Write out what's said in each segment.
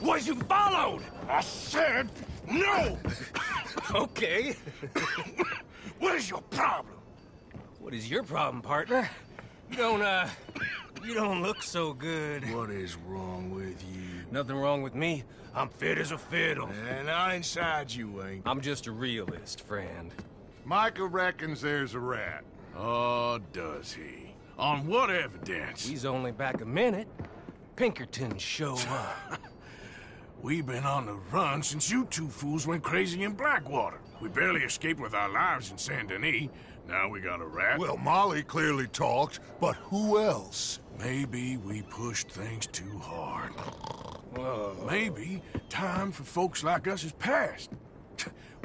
was you followed! I said no! Okay. What is your problem? What is your problem, partner? You don't look so good. What is wrong with you? Nothing wrong with me. I'm fit as a fiddle. And not inside you ain't. I'm just a realist, friend. Micah reckons there's a rat. Oh, does he? On what evidence? He's only back a minute. Pinkerton show up. We've been on the run since you two fools went crazy in Blackwater. We barely escaped with our lives in Saint Denis. Now we got a rat. Well, Molly clearly talked, but who else? Maybe we pushed things too hard. Whoa. Maybe time for folks like us is past.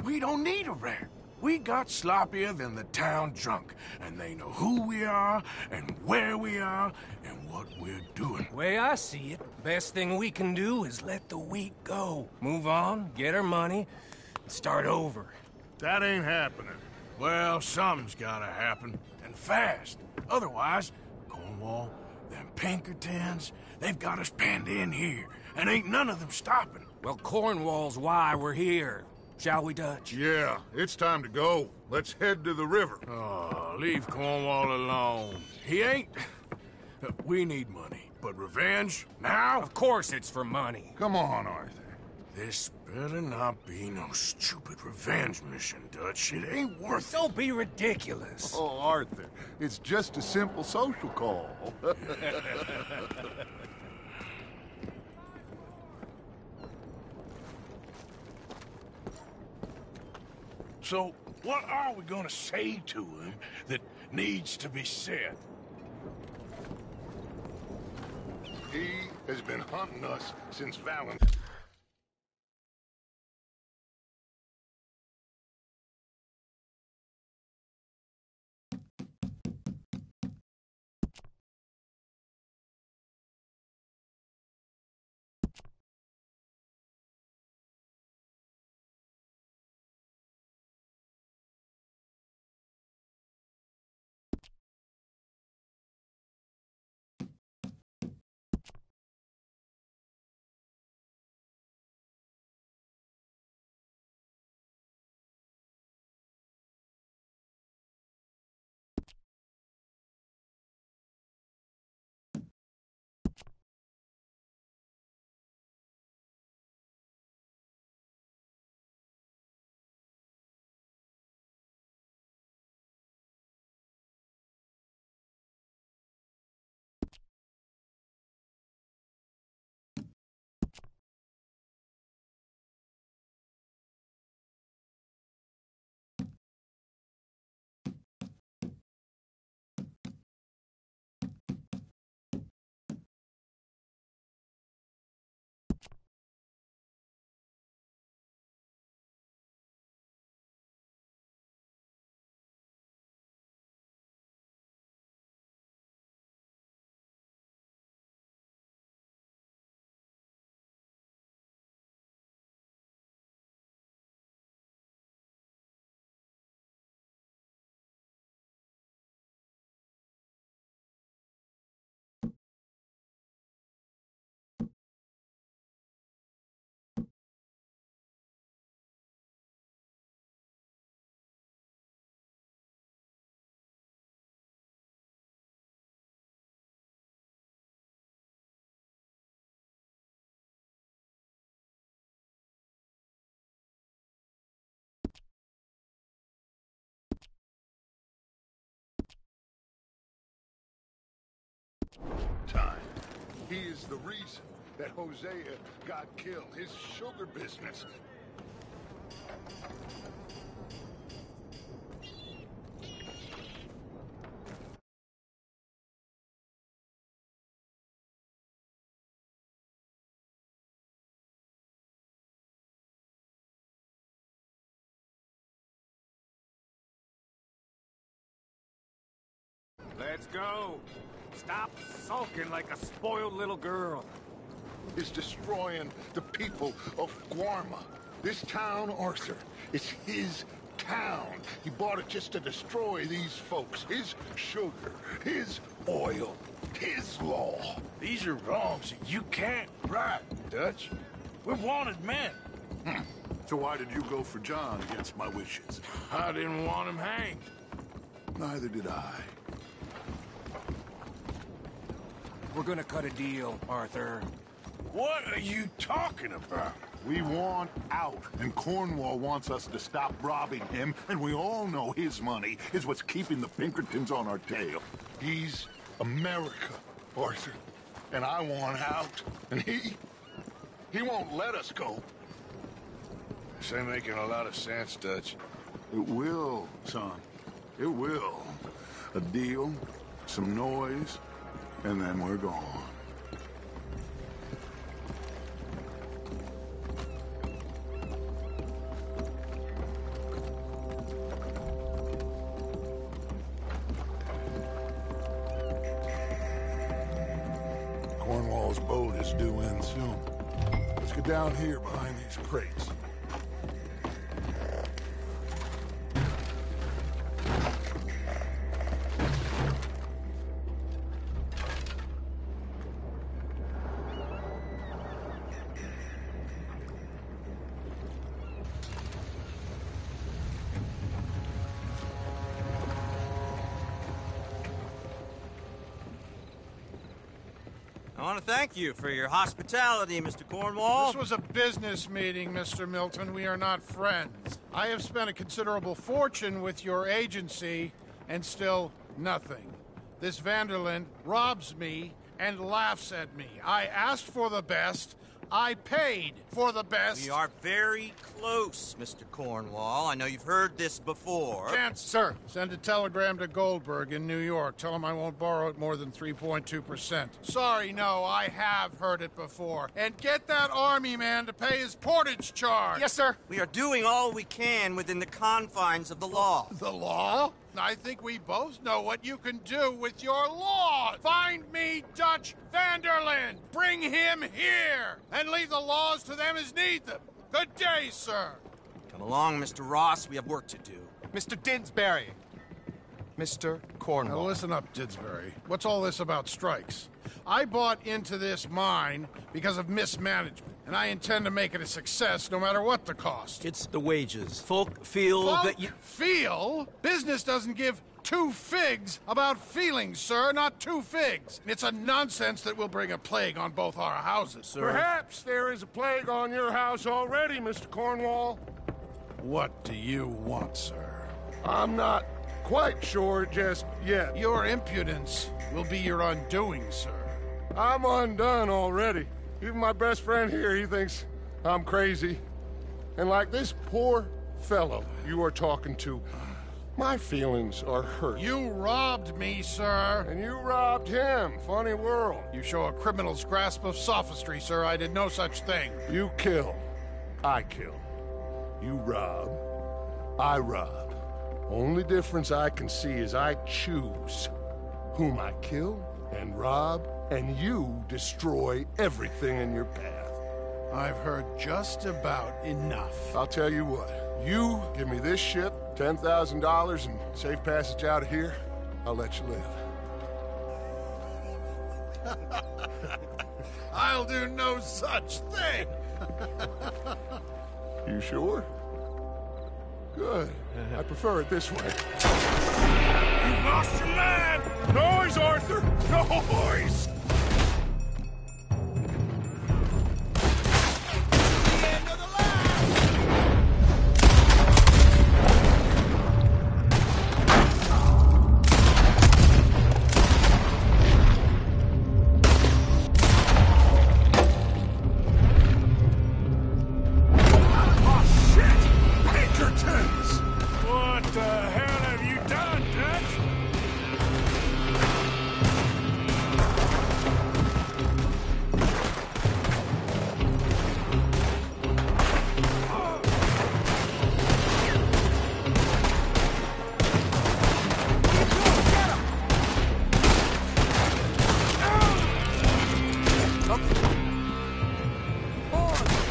We don't need a rat. We got sloppier than the town drunk, and they know who we are, and where we are, and what we're doing. Way I see it, best thing we can do is let the week go. Move on, get our money, and start over. That ain't happening. Well, something's gotta happen, and fast. Otherwise, Cornwall, them Pinkertons, they've got us penned in here, and ain't none of them stopping. Well, Cornwall's why we're here. Shall we, Dutch? Yeah, it's time to go. Let's head to the river. Oh, leave Cornwall alone. He ain't... We need money, but revenge, now? Of course it's for money. Come on, Arthur. This better not be no stupid revenge mission, Dutch. It ain't worth it. Don't be ridiculous. Oh, Arthur, it's just a simple social call. So, what are we gonna say to him that needs to be said? He has been hunting us since Valentine. Time. He is the reason that Hosea got killed. His sugar business. Let's go. Stop sulking like a spoiled little girl. Is destroying the people of Guarma. This town, Arthur, is his town. He bought it just to destroy these folks. His sugar, his oil, his law. These are wrongs that you can't right, Dutch. We're wanted men. So why did you go for John against my wishes? I didn't want him hanged. Neither did I. We're gonna cut a deal, Arthur. What are you talking about? We want out, and Cornwall wants us to stop robbing him, and we all know his money is what's keeping the Pinkertons on our tail. He's America, Arthur, and I want out, and he won't let us go. This ain't making a lot of sense, Dutch. It will, son. It will. A deal, some noise, and then we're gone. Cornwall's boat is due in soon. Let's get down here behind these crates. I want to thank you for your hospitality, Mr. Cornwall. This was a business meeting, Mr. Milton. We are not friends. I have spent a considerable fortune with your agency, and still nothing. This Vanderlyn robs me and laughs at me. I asked for the best. I paid for the best. We are very close, Mr. Cornwall. I know you've heard this before. Chance, sir. Send a telegram to Goldberg in New York. Tell him I won't borrow it more than 3.2%. Sorry, no, I have heard it before. And get that army man to pay his portage charge. Yes, sir. We are doing all we can within the confines of the law. The law? I think we both know what you can do with your law. Find me Dutch Vanderlyn. Bring him here. And leave the laws to them as need them. Good day, sir. Come along, Mr. Ross. We have work to do. Mr. Dinsbury. Mr. Cornwall. Now listen up, Didsbury. What's all this about strikes? I bought into this mine because of mismanagement, and I intend to make it a success no matter what the cost. It's the wages. Folk feel that you... Feel? Business doesn't give two figs about feelings, sir, not two figs. It's a nonsense that will bring a plague on both our houses, sir. Perhaps there is a plague on your house already, Mr. Cornwall. What do you want, sir? I'm not quite sure just yet. Your impudence will be your undoing, sir. I'm undone already. Even my best friend here, he thinks I'm crazy. And like this poor fellow you are talking to, my feelings are hurt. You robbed me, sir. And you robbed him. Funny world. You show a criminal's grasp of sophistry, sir. I did no such thing. You kill. I kill. You rob. I rob. Only difference I can see is I choose whom I kill and rob, and you destroy everything in your path. I've heard just about enough. I'll tell you what. You give me this ship, $10,000, and safe passage out of here, I'll let you live. I'll do no such thing. You sure? Good. I prefer it this way. You've lost your man! Noise, Arthur! Noise! What the hell have you done, Dutch?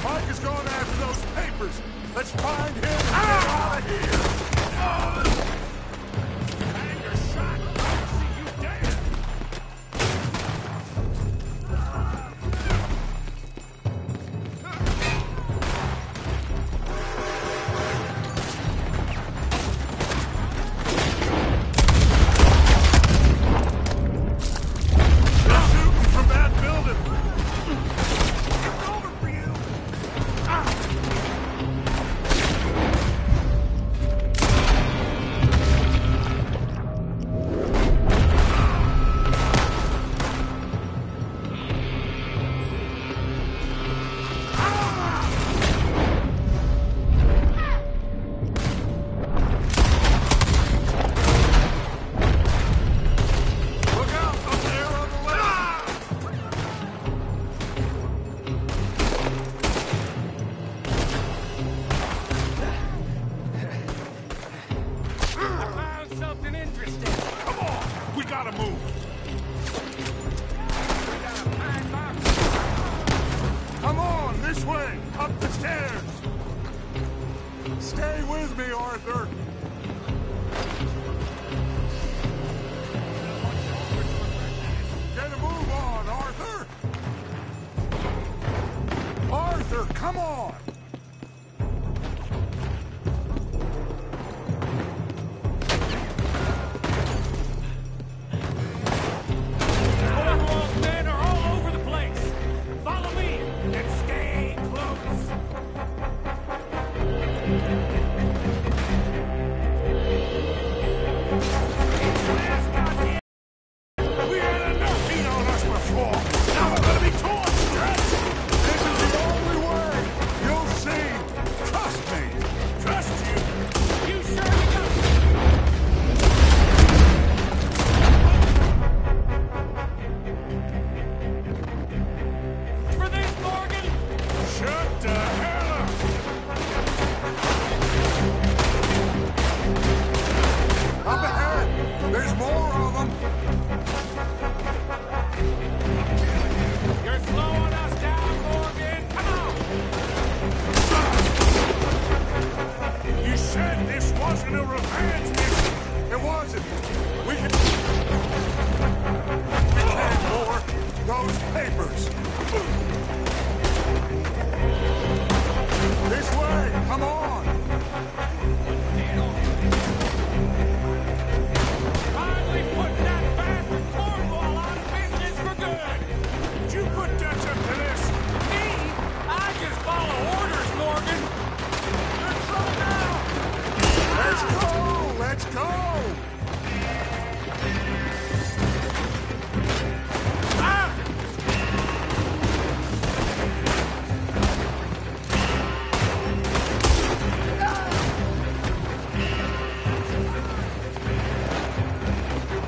Mike is going after those papers. Let's find him and get out of here. Hang your shot. I'll see you dead. Stay with me, Arthur. Get a move on, Arthur. Arthur, come on. Cornwall's men are all over the place. Follow me and stay close. Last goddamn. We had enough heat on us before. Now we're gonna be torn stretch. This is the only way. You'll see. Trust me. Trust you. You sure you got for this, Morgan? Shut the hell up. Up ahead. There's more of them. You're slowing us down, Morgan. Come on. You said this wasn't a revenge mission. It wasn't. We can more those papers. This way. Come on. Finally put that bastard Cornwall out of business for good. Did you put Dutch up to this? Me? I just follow orders, Morgan. You're in trouble now. Let's go. Let's go. Ah!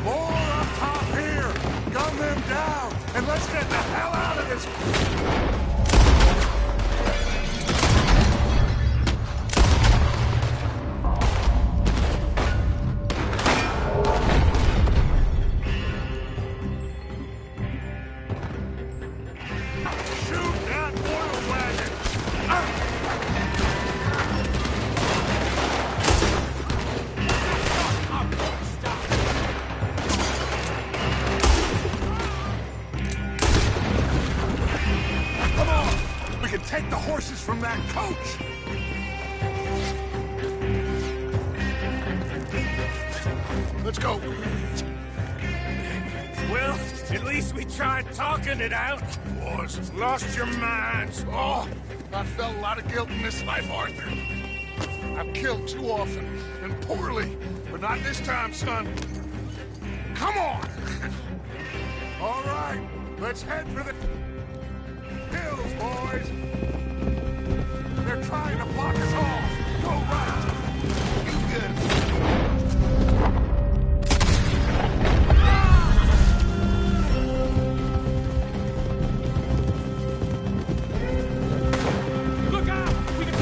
More up top here. Gun them down. And let's get the hell out of this. Shoot that oil wagon. Come on. We can take the horses from that coach. Let's go. Well, at least we tried talking it out. Boys, lost your minds. Oh, I felt a lot of guilt in this life, Arthur. I've killed too often, and poorly, but not this time, son. Come on! All right, let's head for the hills, boys. They're trying to block us off. Go right. You good. Look out! We can...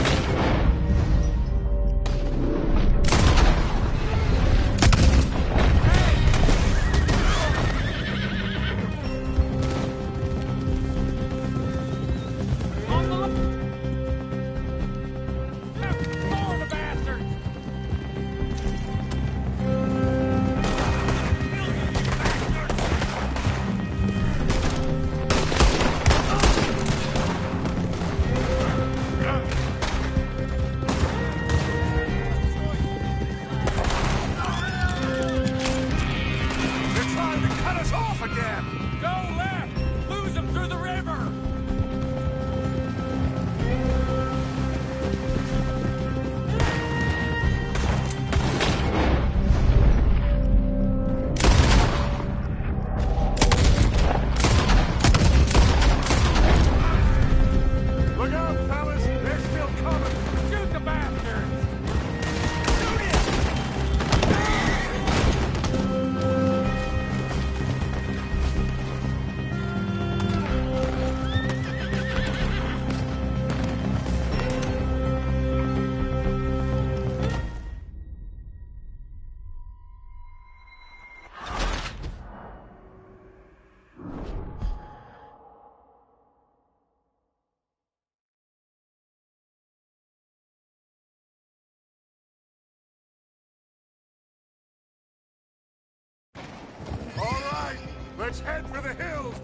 Let's head for the hills!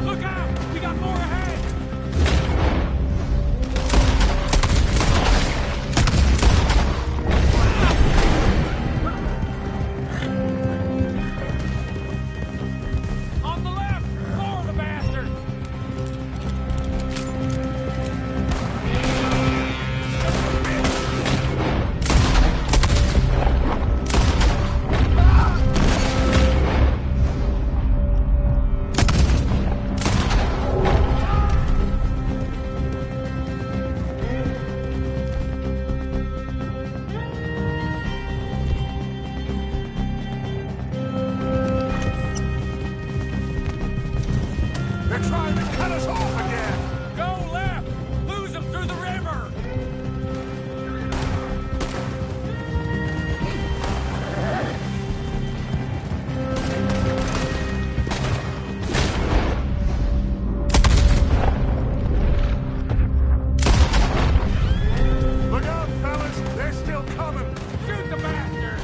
Look out! We got more ahead! On the left! More of the bastards! They're trying to cut us off again! Go left! Lose them through the river! Look out, fellas! They're still coming! Shoot the bastards!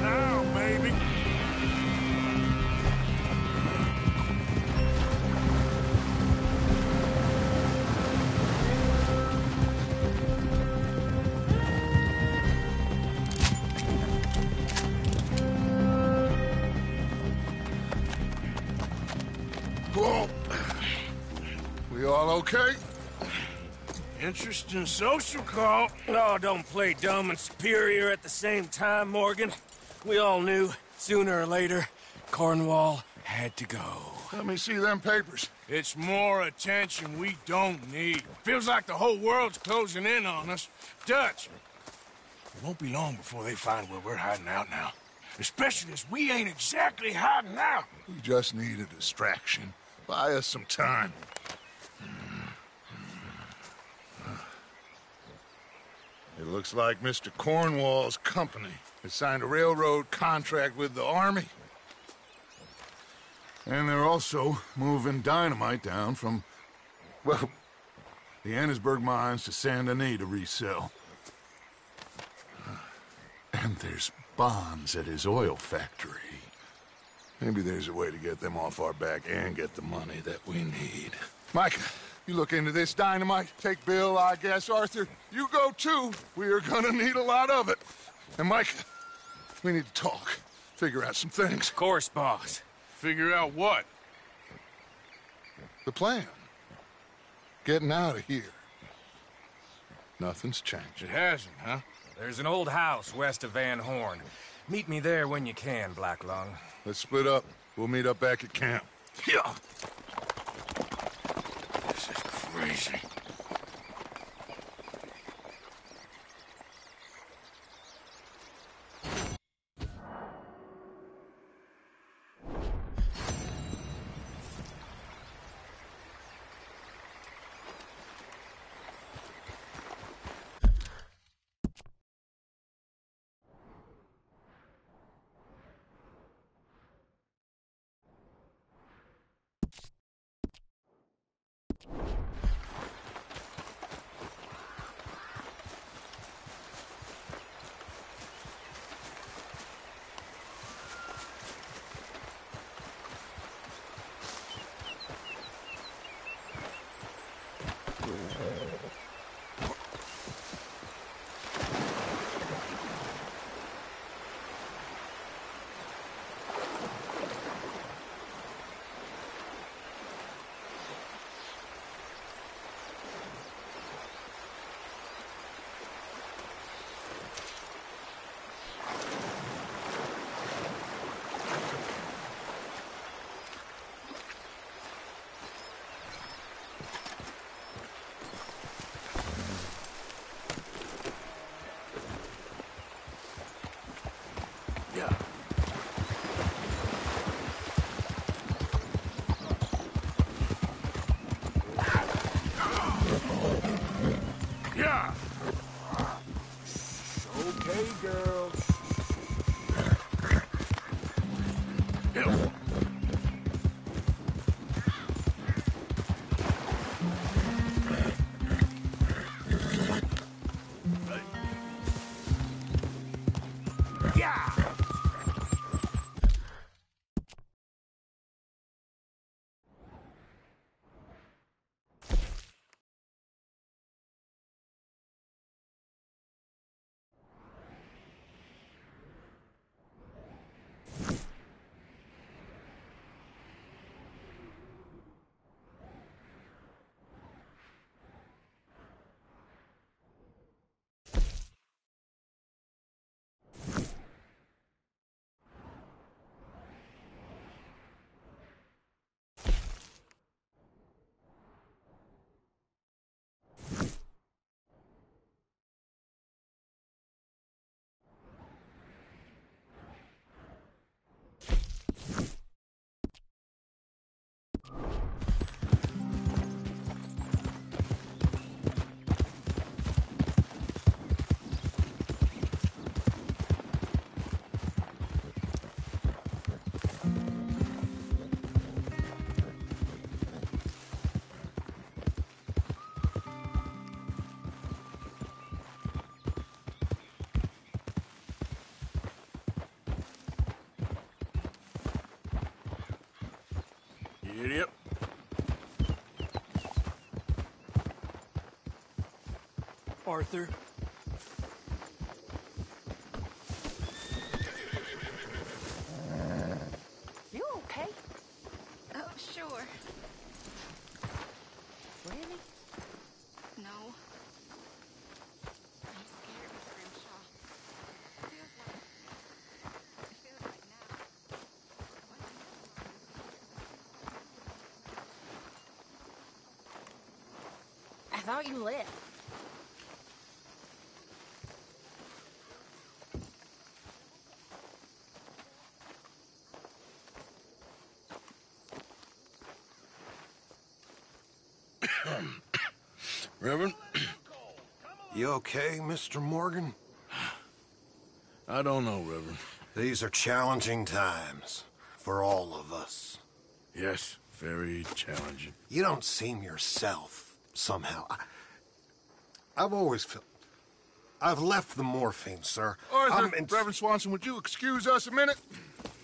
Now, baby. Whoa! We all okay? Interesting social call. Oh, don't play dumb and superior at the same time, Morgan. We all knew, sooner or later, Cornwall had to go. Let me see them papers. It's more attention we don't need. Feels like the whole world's closing in on us. Dutch, it won't be long before they find where we're hiding out now. Especially as we ain't exactly hiding out. We just need a distraction. Buy us some time. It looks like Mr. Cornwall's company has signed a railroad contract with the Army. And they're also moving dynamite down from, well, the Annesburg mines to Saint Denis to resell. And there's bonds at his oil factory. Maybe there's a way to get them off our back and get the money that we need. Mike, you look into this dynamite. Take Bill, I guess. Arthur, you go too. We are gonna need a lot of it. And Mike, we need to talk. Figure out some things. Of course, boss. Figure out what? The plan. Getting out of here. Nothing's changed. It hasn't, huh? There's an old house west of Van Horn. Meet me there when you can, Black Lung. Let's split up. We'll meet up back at camp. Yeah. This is crazy. Yeah. Okay, girl. Yeah. Yep. Arthur. You okay? Oh, sure. Really? No. I'm scared, Miss Grimshaw. It feels like now. I thought you left. Reverend, You okay, Mr. Morgan? I don't know, Reverend. These are challenging times for all of us. Yes, very challenging. You don't seem yourself, somehow. I've always felt... I've left the morphine, sir. Arthur, Reverend Swanson, would you excuse us a minute?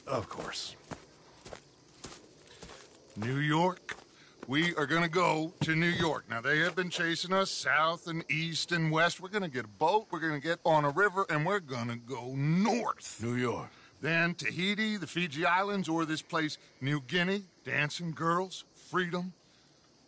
Of course. New York. We are going to go to New York. Now, they have been chasing us south and east and west. We're going to get a boat, we're going to get on a river, and we're going to go north. New York. Then Tahiti, the Fiji Islands, or this place, New Guinea, dancing girls, freedom.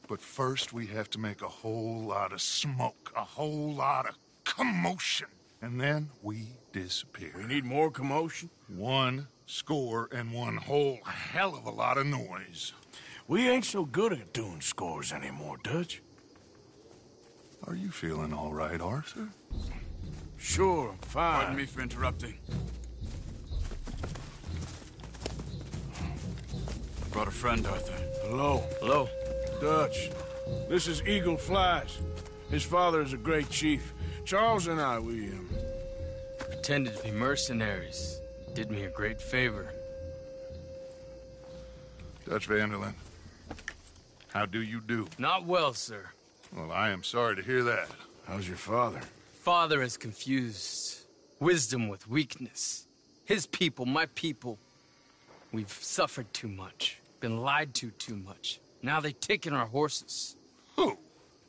But first, we have to make a whole lot of smoke, a whole lot of commotion. And then we disappear. We need more commotion? 1 score and 1 whole hell of a lot of noise. We ain't so good at doing scores anymore, Dutch. Are you feeling all right, Arthur? Sure, I'm fine. Pardon me for interrupting. Brought a friend, Arthur. Hello. Hello. Dutch. This is Eagle Flies. His father is a great chief. Charles and I, we Pretended to be mercenaries. Did me a great favor. Dutch Vanderlyn, how do you do? Not well, sir. Well, I am sorry to hear that. How's your father? Father has confused wisdom with weakness. His people, my people. We've suffered too much. Been lied to too much. Now they've taken our horses. Who?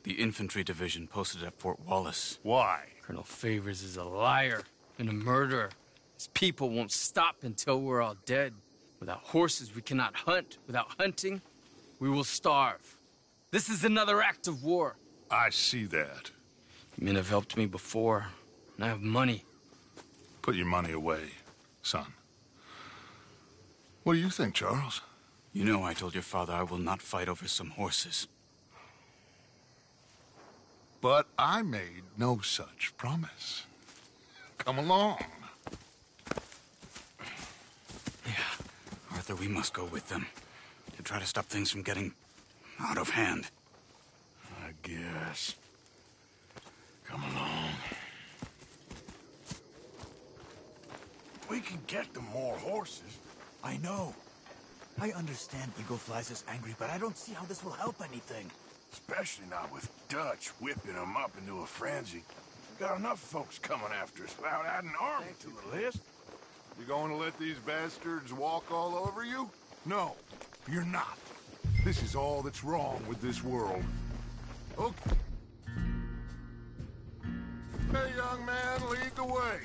The infantry division posted at Fort Wallace. Why? Colonel Favors is a liar and a murderer. His people won't stop until we're all dead. Without horses, we cannot hunt. Without hunting, we will starve. This is another act of war. I see that. Men have helped me before, and I have money. Put your money away, son. What do you think, Charles? You know I told your father I will not fight over some horses. But I made no such promise. Come along. Arthur, we must go with them to try to stop things from getting out of hand. I guess. Come along. We can get them more horses. I know. I understand Eagle Flies is angry, but I don't see how this will help anything. Especially not with Dutch whipping them up into a frenzy. We got enough folks coming after us without adding an army to the list. You going to let these bastards walk all over you? No, you're not. This is all that's wrong with this world. Okay. Hey, young man, lead the way.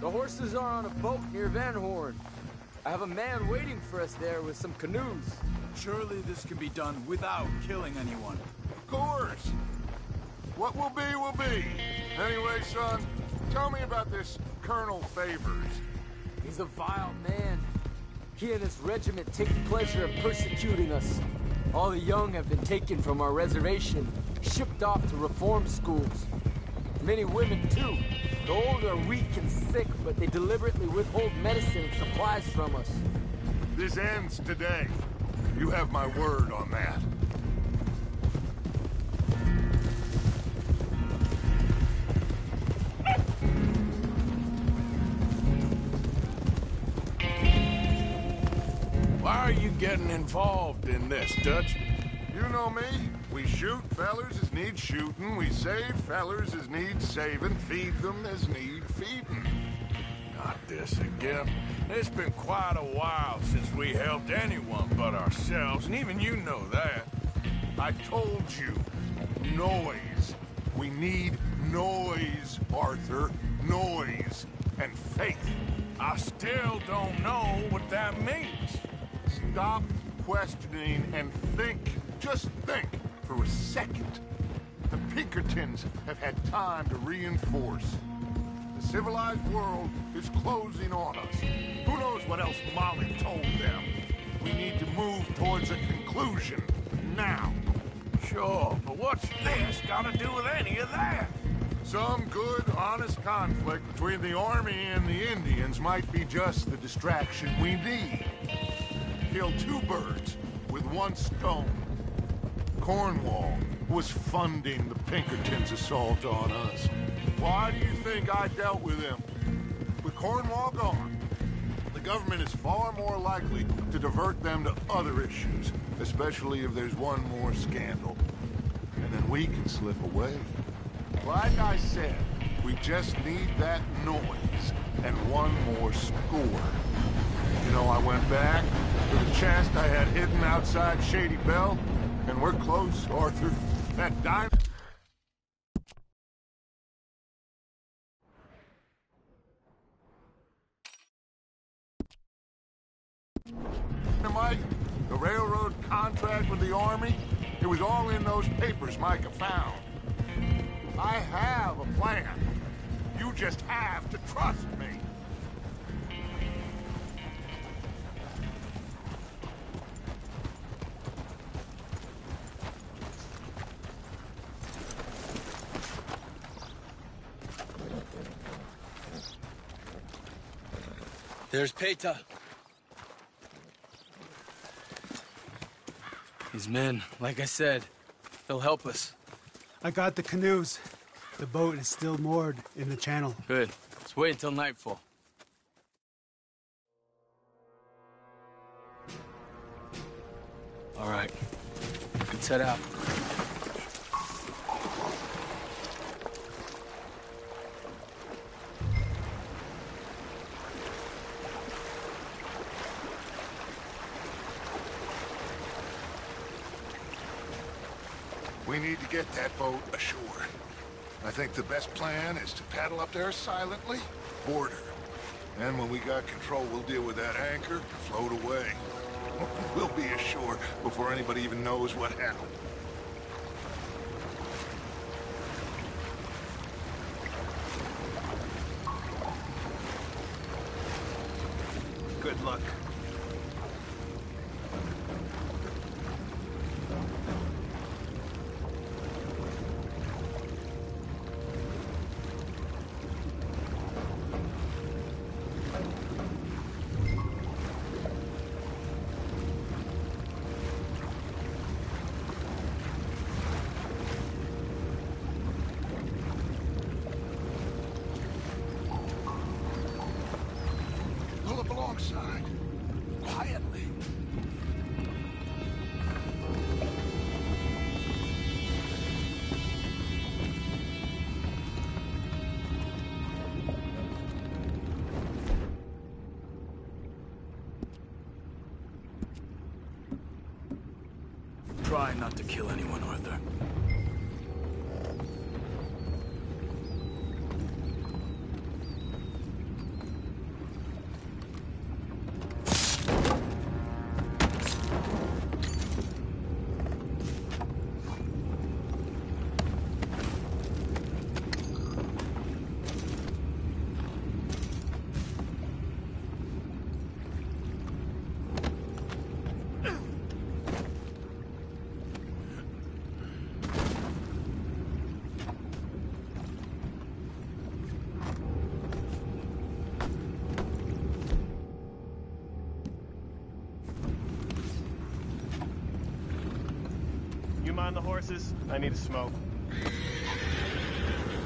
The horses are on a boat near Van Horn. I have a man waiting for us there with some canoes. Surely this can be done without killing anyone. Of course. What will be, will be. Anyway, son, tell me about this Colonel Favors. He's a vile man. He and his regiment take pleasure in persecuting us. All the young have been taken from our reservation, shipped off to reform schools. Many women, too. The old are weak and sick, but they deliberately withhold medicine and supplies from us. This ends today. You have my word on that. Why are you getting involved in this, Dutch? You know me. We shoot fellers as need shooting. We save fellers as need saving. Feed them as need feeding. Not this again. It's been quite a while since we helped anyone but ourselves, and even you know that. I told you. Noise. We need noise, Arthur. Noise and faith. I still don't know what that means. Stop questioning and think. Just think for a second. The Pinkertons have had time to reinforce. The civilized world is closing on us. Who knows what else Molly told them? We need to move towards a conclusion now. Sure, but what's this got to do with any of that? Some good, honest conflict between the army and the Indians might be just the distraction we need. Kill two birds with one stone. Cornwall was funding the Pinkertons' assault on us. Why do you think I dealt with him? With Cornwall gone, the government is far more likely to divert them to other issues, especially if there's one more scandal. And then we can slip away. Like I said, we just need that noise and one more score. You know, I went back to the chest I had hidden outside Shady Bell, and we're close, Arthur. That dynamite Dynamite, the railroad contract with the Army, it was all in those papers Micah found. I have a plan. You just have to trust me. There's Peta. These men, like I said, they'll help us. I got the canoes. The boat is still moored in the channel. Good. Let's wait until nightfall. All right. Let's head out. We need to get that boat ashore. I think the best plan is to paddle up there silently, board her. And when we got control, we'll deal with that anchor and float away. We'll be ashore before anybody even knows what happened. Good luck. alongside. Quietly. Try not to kill anyone, Arthur. You mind the horses? I need a smoke.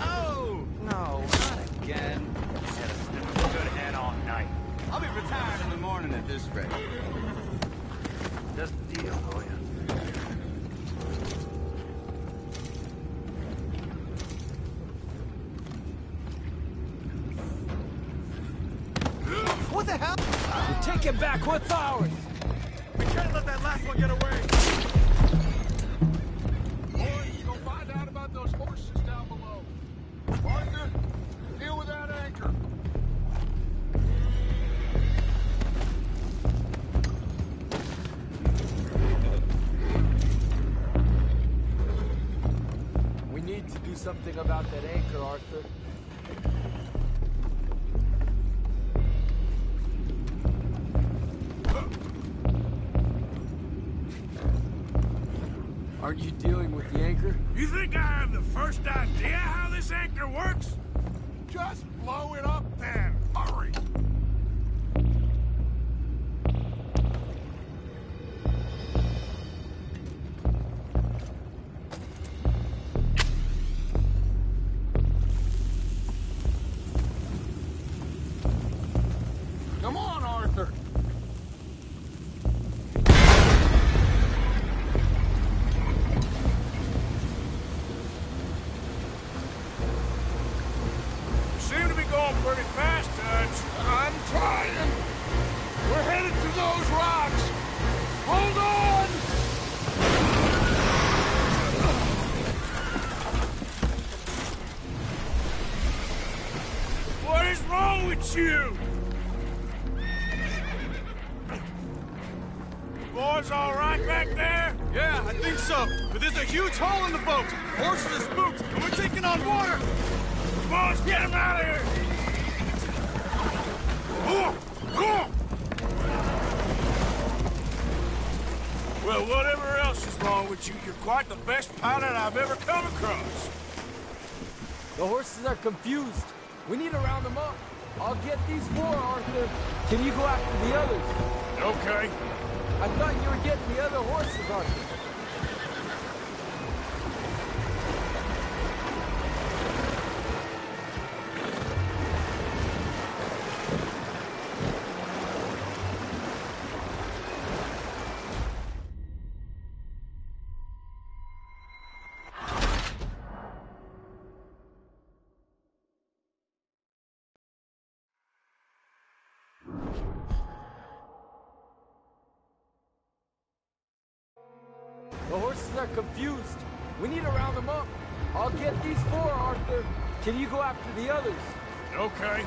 Oh! No, not again. Had a sniff good and all night. I'll be retired in the morning at this rate. Just a deal, will ya? What the hell? Take it back. What's ours? We can't let that last one get away! Boys, go find out about those horses down below. Arthur, deal with that anchor. We need to do something about that anchor, Arthur. Aren't you dealing with the anchor? You think I have the first idea how this anchor works? Just blow it up then. Hurry. Come on, Arthur. Seem to be going pretty fast, Dutch. I'm trying. We're headed to those rocks. Hold on! What is wrong with you? Boys all right back there? Yeah, I think so. But there's a huge hole in the boat. Horses are spooked, and we're taking on water. Come on, let's get him out of here! Well, whatever else is wrong with you, you're quite the best pilot I've ever come across. The horses are confused. We need to round them up. I'll get these four, Arthur. Can you go after the others? Okay. I thought you were getting the other horses, Arthur. The horses are confused. We need to round them up. I'll get these four, Arthur. Can you go after the others? Okay.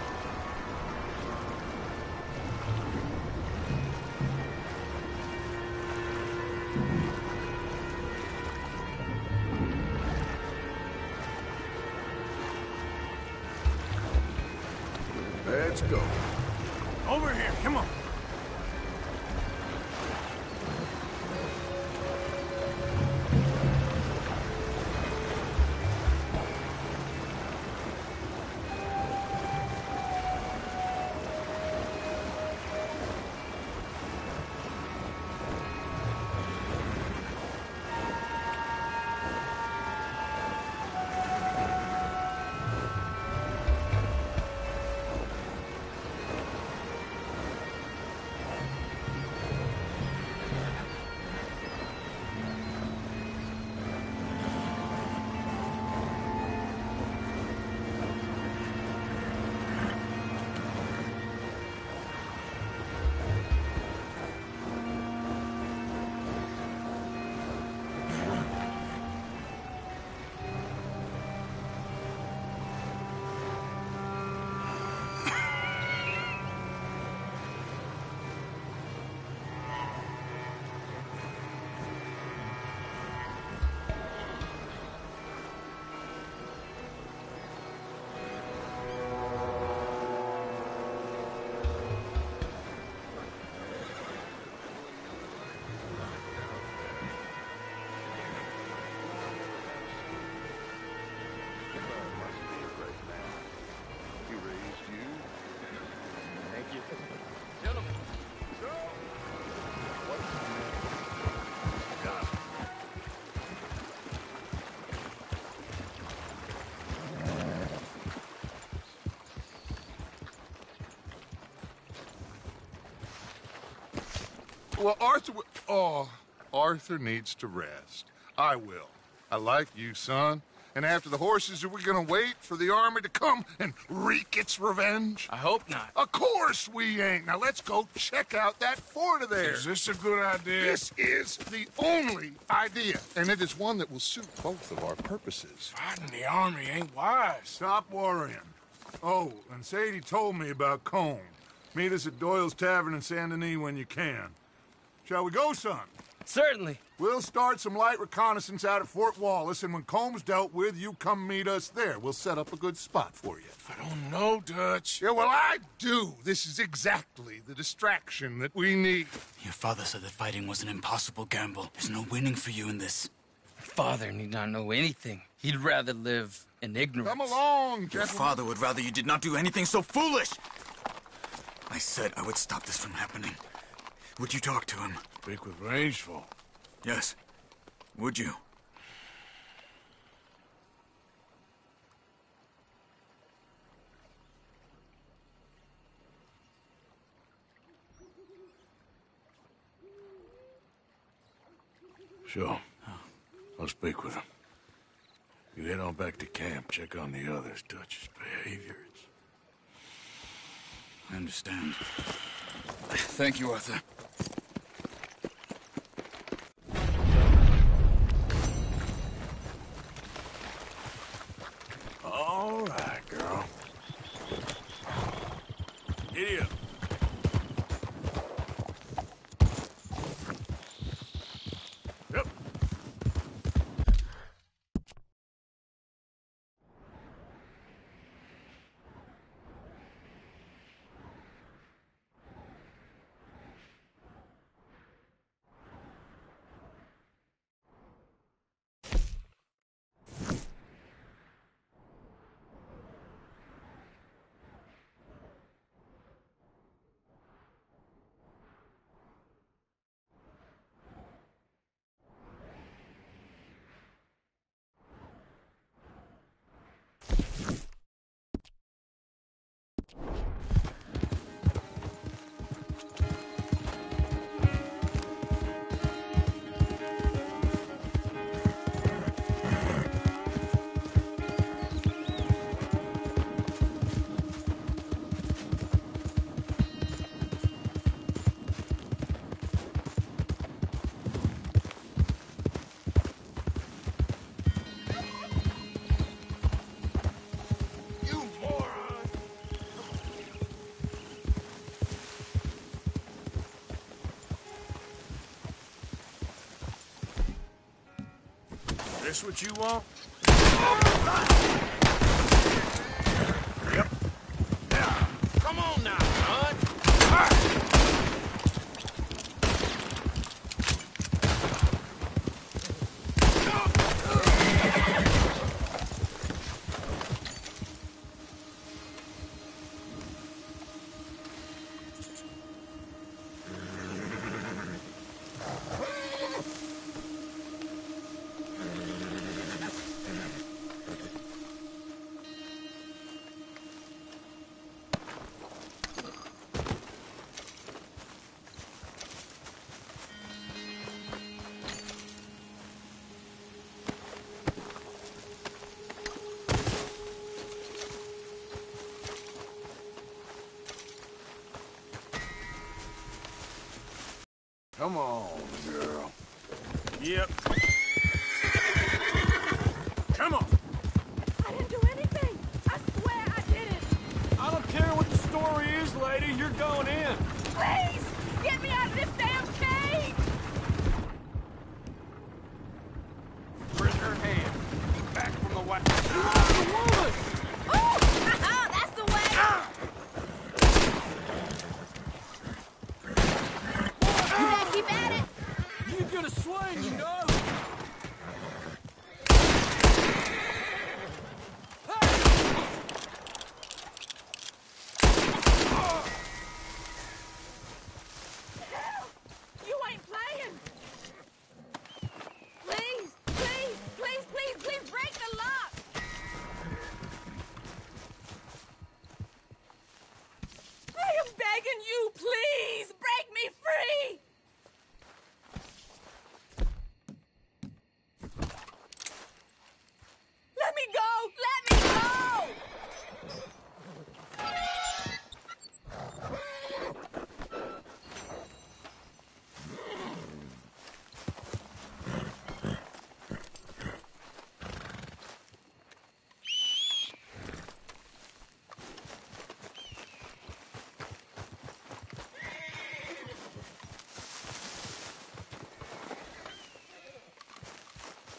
Let's go. Over here, come on. you. Gentlemen. Well, Arthur needs to rest. I will. I like you, son. And after the horses, are we gonna wait for the army to come and wreak its revenge? I hope not. Of course we ain't. Now let's go check out that fort of theirs. Is this a good idea? This is the only idea, and it is one that will suit both of our purposes. Fighting the army ain't wise. Stop worrying. Oh, and Sadie told me about Combe. Meet us at Doyle's Tavern in Saint Denis when you can. Shall we go, son? Certainly. We'll start some light reconnaissance out at Fort Wallace, and when Comb's dealt with, you come meet us there. We'll set up a good spot for you. I don't know, Dutch. Yeah, well, I do. This is exactly the distraction that we need. Your father said that fighting was an impossible gamble. There's no winning for you in this. Father need not know anything. He'd rather live in ignorance. Come along, Your gentlemen. father would rather you did not do anything so foolish. I said I would stop this from happening. Would you talk to him? Speak with Rangeful. Yes. Would you? Sure. I'll speak with him. You head on back to camp, check on the others, Dutch's behavior. I understand. Thank you, Arthur. All right, girl. Giddy up. Yep. This what you want? Yep. Come on now, bud. Come on, girl. Yep. Come on. I didn't do anything. I swear I didn't. I don't care what the story is, lady. You're going in. Please, get me out of this damn cage. Where's her hand? Keep back from the weapon. You are the woman! Oh, that's the way. You better keep at it. You're gonna swing, you know?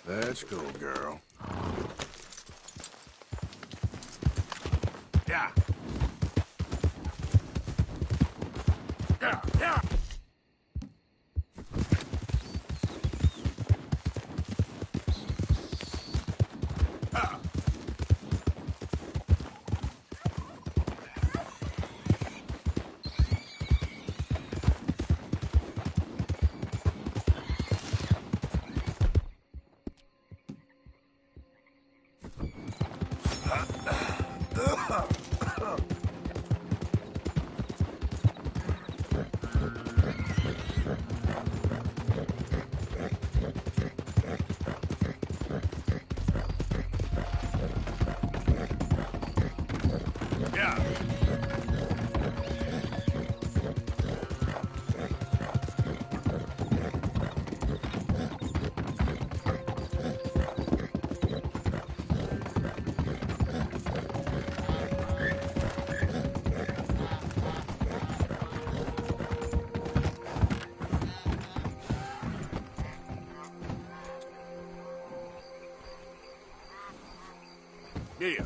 Let's go, girl. Yeah. Yeah, yeah. Yeah.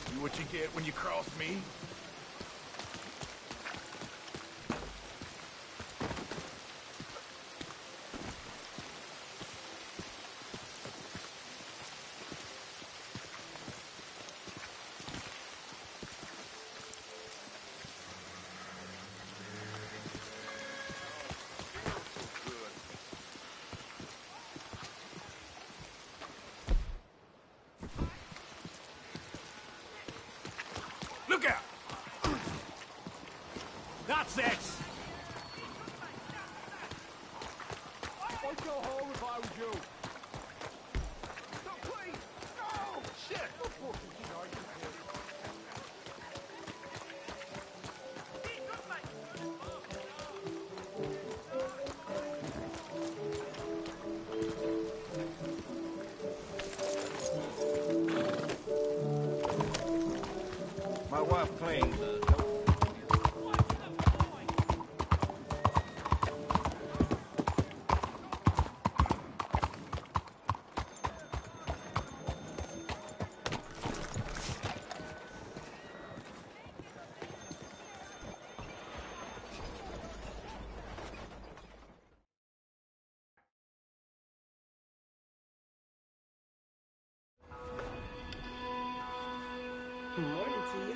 See what you get when you cross me? Look out! That's it! I'd go home if I was you. No, please! No! Shit! My wife claims Morning to you.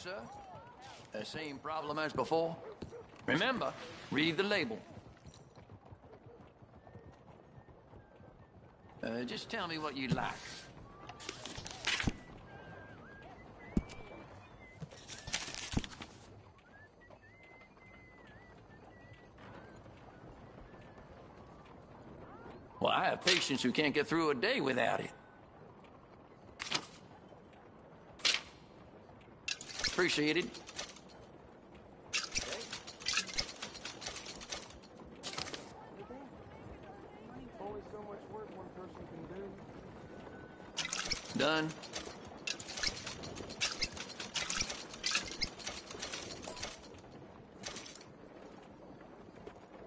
sir? Same problem as before? Remember, read the label. Just tell me what you like. Well, I have patients who can't get through a day without it. Appreciate it. Only so much work one person can do. Done.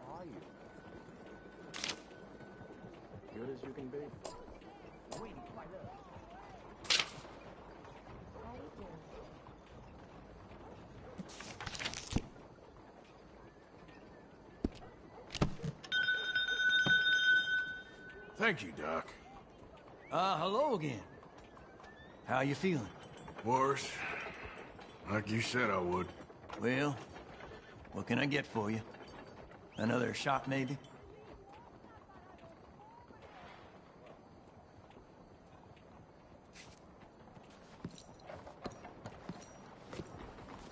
Are you? Good as you can be. Waiting for my love. Thank you, Doc. Hello again. How you feeling? Worse. Like you said I would. Well, what can I get for you? Another shot, maybe?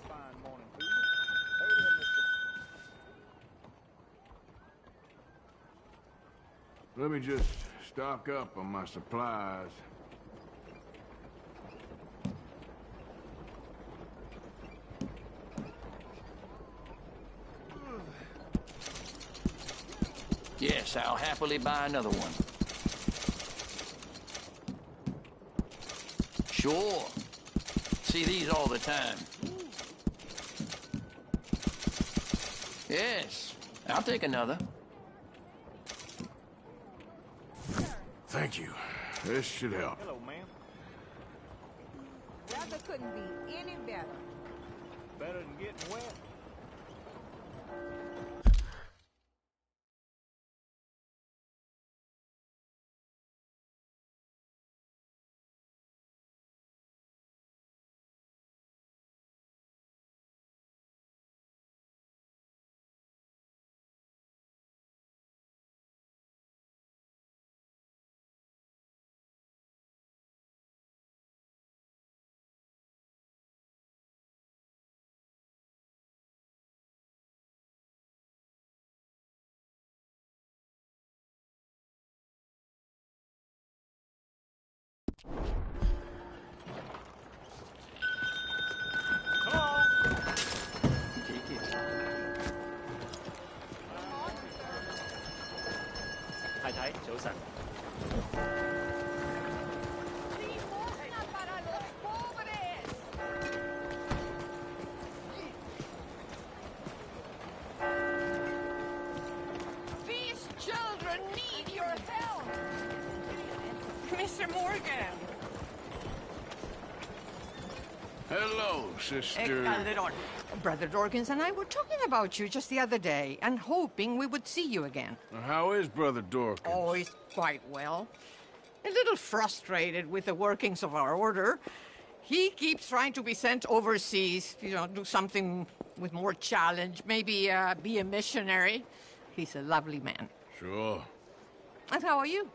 Fine morning, people. Hey there, mister. Let me just stock up on my supplies. Yes, I'll happily buy another one. Sure. See these all the time. Yes, I'll take another. Thank you. This should help. Hello, ma'am. Weather couldn't be any better. Better than getting wet. Limosna para los pobres. These children need your help. Mr. Morgan. Hello, sister. Calderon. Brother Dorkins and I were talking about you just the other day and hoping we would see you again. How is Brother Dorkins? Oh, he's quite well. A little frustrated with the workings of our order. He keeps trying to be sent overseas, do something with more challenge, maybe be a missionary. He's a lovely man. Sure. And how are you?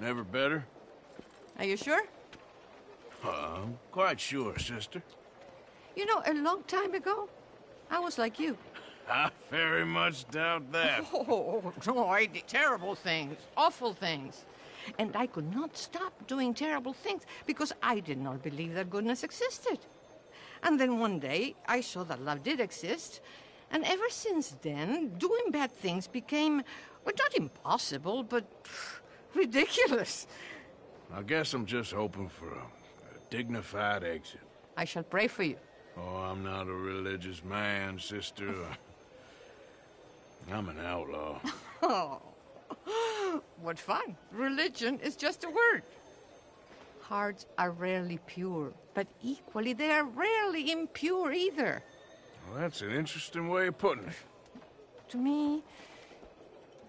Never better? Are you sure? I'm quite sure, sister. You know, a long time ago, I was like you. I very much doubt that. Oh, no, I did terrible things, awful things. And I could not stop doing terrible things because I did not believe that goodness existed. And then one day, I saw that love did exist. And ever since then, doing bad things became, well, not impossible, but ridiculous. I guess I'm just hoping for a dignified exit. I shall pray for you. Oh, I'm not a religious man, sister. I'm an outlaw. Oh, what fun. Religion is just a word. Hearts are rarely pure, but equally they are rarely impure either. Well, that's an interesting way of putting it. To me,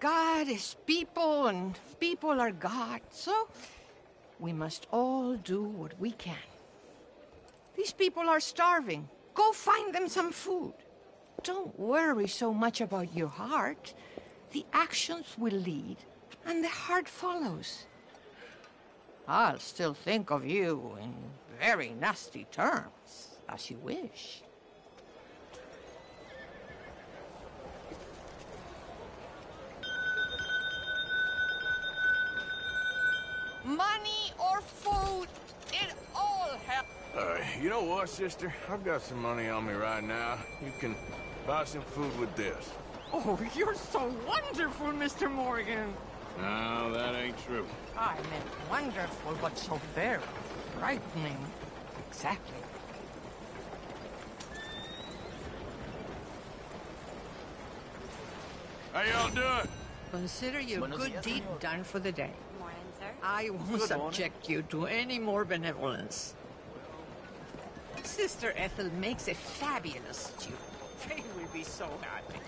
God is people and people are God. So we must all do what we can. These people are starving. Go find them some food. Don't worry so much about your heart. The actions will lead, and the heart follows. I'll still think of you in very nasty terms, as you wish. Money or food, it all helps. You know what, sister? I've got some money on me right now. You can buy some food with this. Oh, you're so wonderful, Mr. Morgan. No, that ain't true. I meant wonderful, but so very frightening. Exactly. How y'all doing? Consider your good deed done for the day. Morning, sir. I won't subject you to any more benevolence. Sister Ethel makes a fabulous stew. They will be so happy.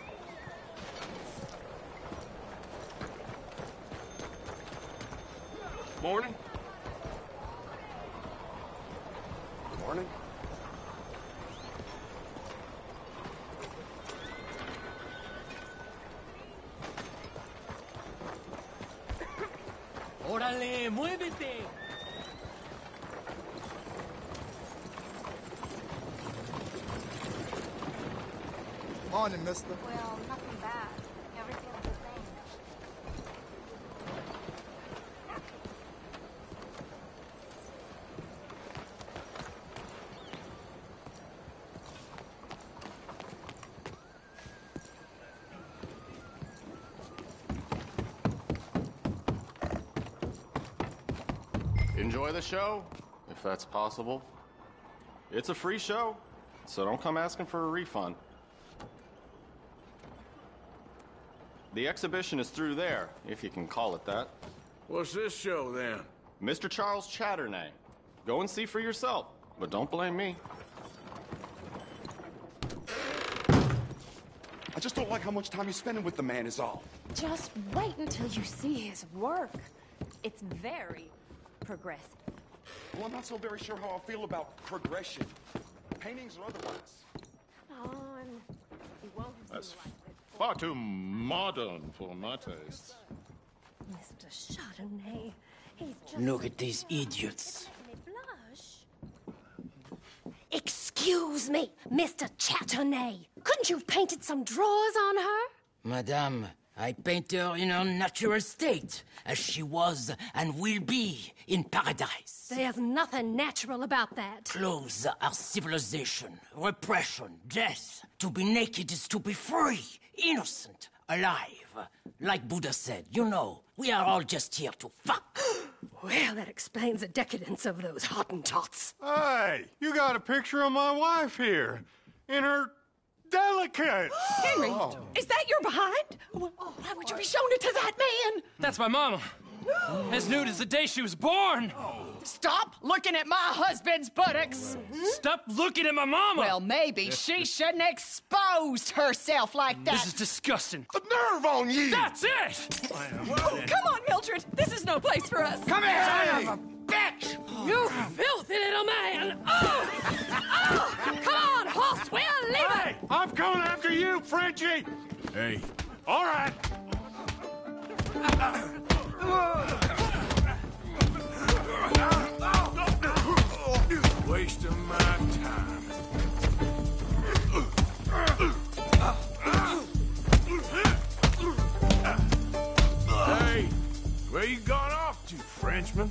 Morning. Morning. ¡Órale, muévete! Morning, mister. Well, nothing bad. Everything's the same. Enjoy the show, if that's possible. It's a free show, so don't come asking for a refund. The exhibition is through there, if you can call it that. What's this show, then? Mr. Charles Chatternay. Go and see for yourself, but don't blame me. I just don't like how much time you're spending with the man is all. Just wait until you see his work. It's very progressive. Well, I'm not so very sure how I feel about progression. Paintings or otherwise. Oh, and he won't That's far too modern for my taste. Mr. Chardonnay, he's just... Look at these idiots. Excuse me, Mr. Chardonnay. Couldn't you have painted some drawers on her? Madame, I paint her in her natural state, as she was and will be in paradise. There's nothing natural about that. Clothes are civilization, repression, death. To be naked is to be free, innocent, alive. Like Buddha said, you know, we are all just here to fuck. Well, that explains the decadence of those Hottentots. Hey, you got a picture of my wife here. In her delicates. Henry, is that your behind? Why would you be showing it to that man? That's my mama. As nude as the day she was born. Stop looking at my husband's buttocks. Stop looking at my mama. Well, maybe she shouldn't have exposed herself like that. This is disgusting. The nerve on you! That's it! Oh, come on, Mildred. This is no place for us. Come here! Son of a bitch! You filthy little man! Oh! Oh! Come on, horse, we're leaving! Hey, I'm coming after you, Frenchie! Hey. All right. Wasting my time. Hey, where you gone off to, Frenchman?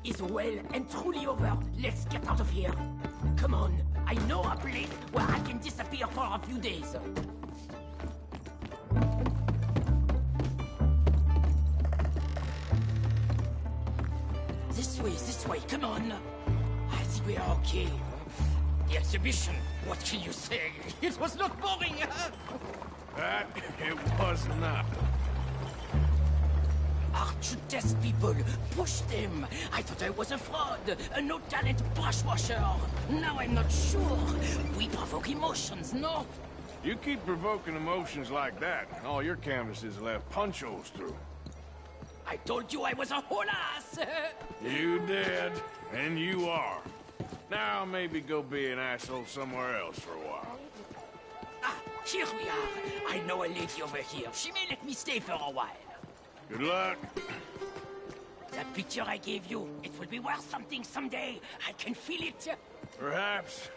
Is well and truly over. Let's get out of here. Come on. I know a place where I can disappear for a few days. this way, come on. I think we are okay. The exhibition, what can you say? It was not boring. That it was not. Aren't you test people? Push them. I thought I was a fraud, a no-talent brushwasher. Now I'm not sure. We provoke emotions, no? You keep provoking emotions like that, and all your canvases will have punch holes through. I told you I was a whole ass. You did, and you are. Now maybe go be an asshole somewhere else for a while. Ah, here we are. I know a lady over here. She may let me stay for a while. Good luck. That picture I gave you, it will be worth something someday. I can feel it. Perhaps.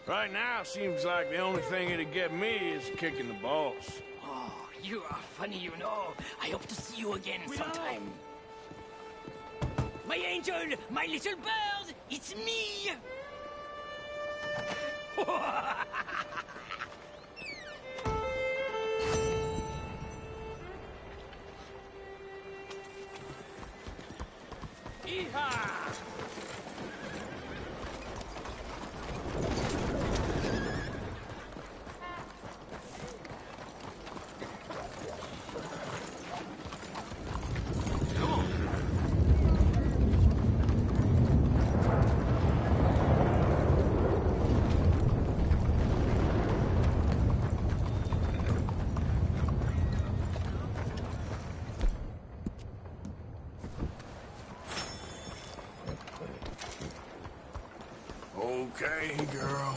Right now, seems like the only thing it'd get me is kicking the balls. Oh, you are funny, you know. I hope to see you again sometime. My angel, my little bird, it's me! Yeehaw! Okay, girl.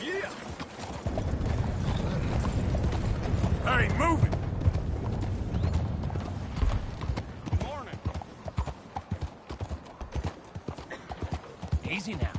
Yeah! Hey, move it! Good morning. Easy now.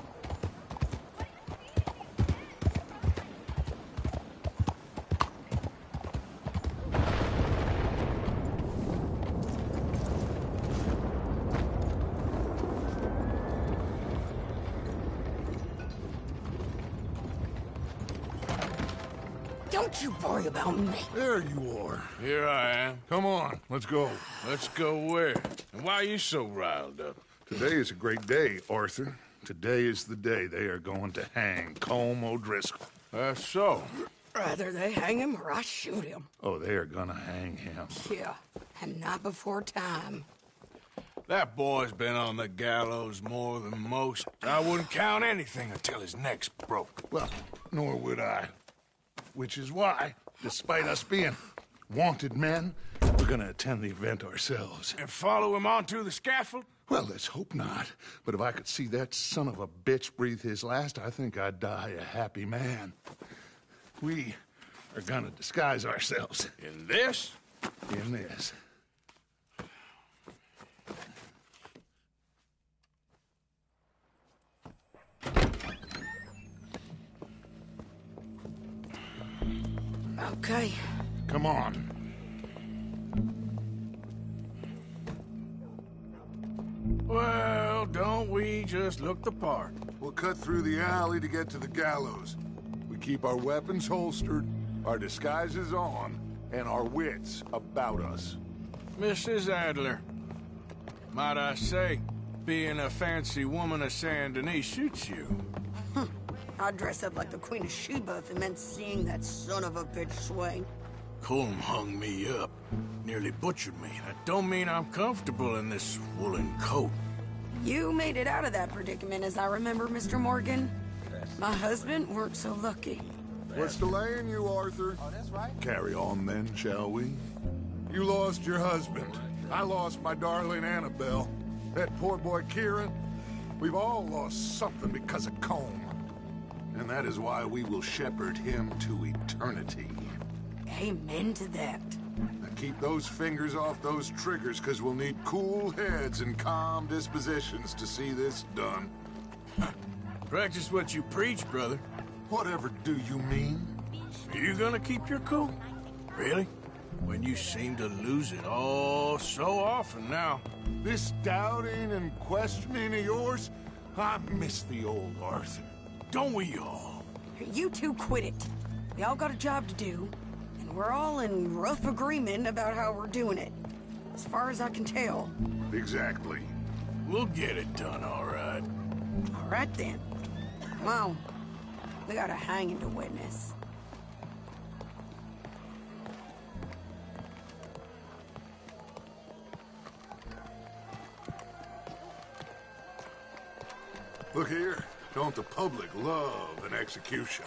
Don't you worry about me. There you are. Here I am. Come on, let's go. Let's go where? And why are you so riled up? Today is a great day, Arthur. Today is the day they are going to hang Colm O'Driscoll. That's so. Rather they hang him or I shoot him. Oh, they are gonna hang him. Yeah, and not before time. That boy's been on the gallows more than most. I wouldn't count anything until his neck's broke. Well, nor would I. Which is why, despite us being wanted men, we're gonna attend the event ourselves. And follow him onto the scaffold? Well, let's hope not. But if I could see that son of a bitch breathe his last, I think I'd die a happy man. We are gonna disguise ourselves. In this? In this. Okay. Come on. Well, don't we just look the part? We'll cut through the alley to get to the gallows. We keep our weapons holstered, our disguises on, and our wits about us. Mrs. Adler, might I say, being a fancy woman of Saint Denis suits you. I'd dress up like the Queen of Sheba if it meant seeing that son of a bitch swing. Colm hung me up, nearly butchered me. That don't mean I'm comfortable in this woolen coat. You made it out of that predicament, as I remember, Mr. Morgan. My husband weren't so lucky. What's delaying you, Arthur? Oh, that's right. Carry on then, shall we? You lost your husband. I lost my darling Annabelle. That poor boy Kieran. We've all lost something because of Colm. And that is why we will shepherd him to eternity. Amen to that. Now keep those fingers off those triggers, because we'll need cool heads and calm dispositions to see this done. Practice what you preach, brother. Whatever do you mean? Are you gonna keep your cool? Really? When you seem to lose it all so often now. This doubting and questioning of yours, I miss the old Arthur. Don't we all? You two quit it. We all got a job to do, and we're all in rough agreement about how we're doing it. As far as I can tell. Exactly. We'll get it done, all right. All right, then. Come on. We got a hanging to witness. Look here. Don't the public love an execution?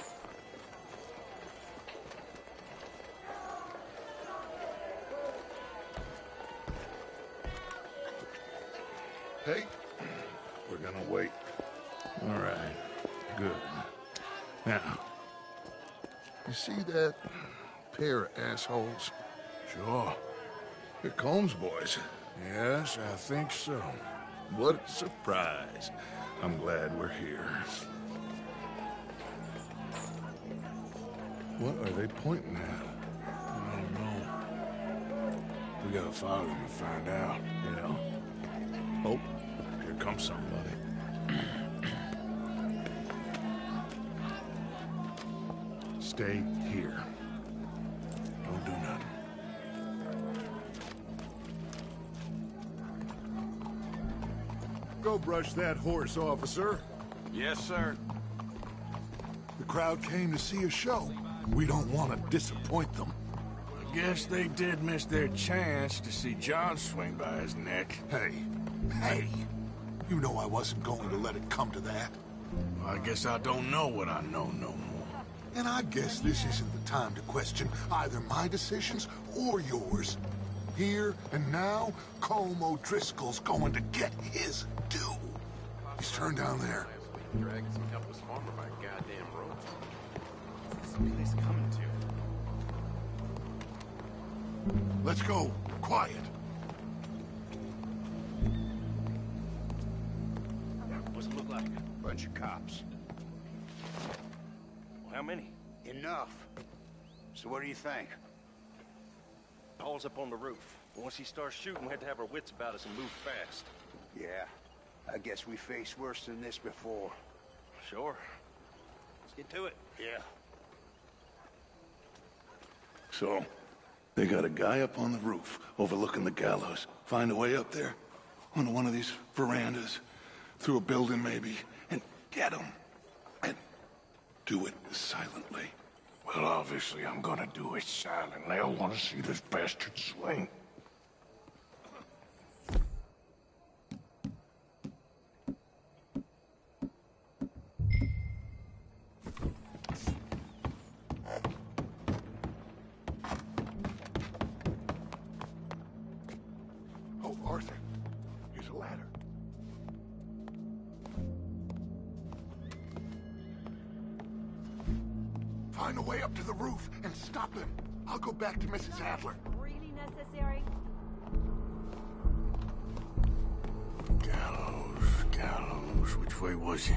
Hey, we're gonna wait. All right. Good. Now, you see that pair of assholes? Sure. They're Combs boys. Yes, I think so. What a surprise. I'm glad we're here. What are they pointing at? I don't know. We gotta follow them and find out. Yeah. Oh, here comes somebody. Stay here. Don't do nothing. Go brush that horse, officer. Yes, sir. The crowd came to see a show. We don't want to disappoint them. I guess they did miss their chance to see John swing by his neck. Hey, you know I wasn't going to let it come to that. Well, I guess I don't know what I know no more. And I guess this isn't the time to question either my decisions or yours. Here and now, Colm O'Driscoll's going to get his due. He's turned down there. Dragging some helpless farmer by a goddamn rope. What's this place coming to? Let's go. Quiet. What's it look like? Bunch of cops. Well, how many? Enough. So what do you think? Paul's up on the roof. Once he starts shooting, we have to have our wits about us and move fast. Yeah. I guess we faced worse than this before. Sure. Let's get to it. Yeah. So, they got a guy up on the roof overlooking the gallows. Find a way up there, onto one of these verandas, through a building maybe, and get him. And do it silently. Well, obviously I'm gonna do it silently. I want to see this bastard swing. Oh, Arthur, here's a ladder. Find a way up to the roof and stop him. I'll go back to Mrs. Adler. Really necessary? Gallows. Which way was he?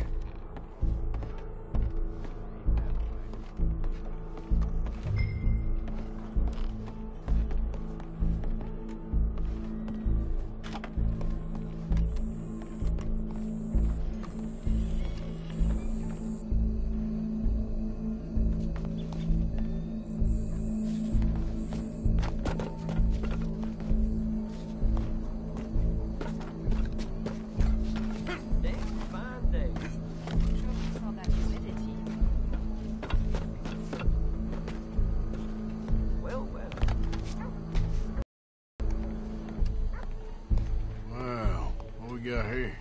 Got here?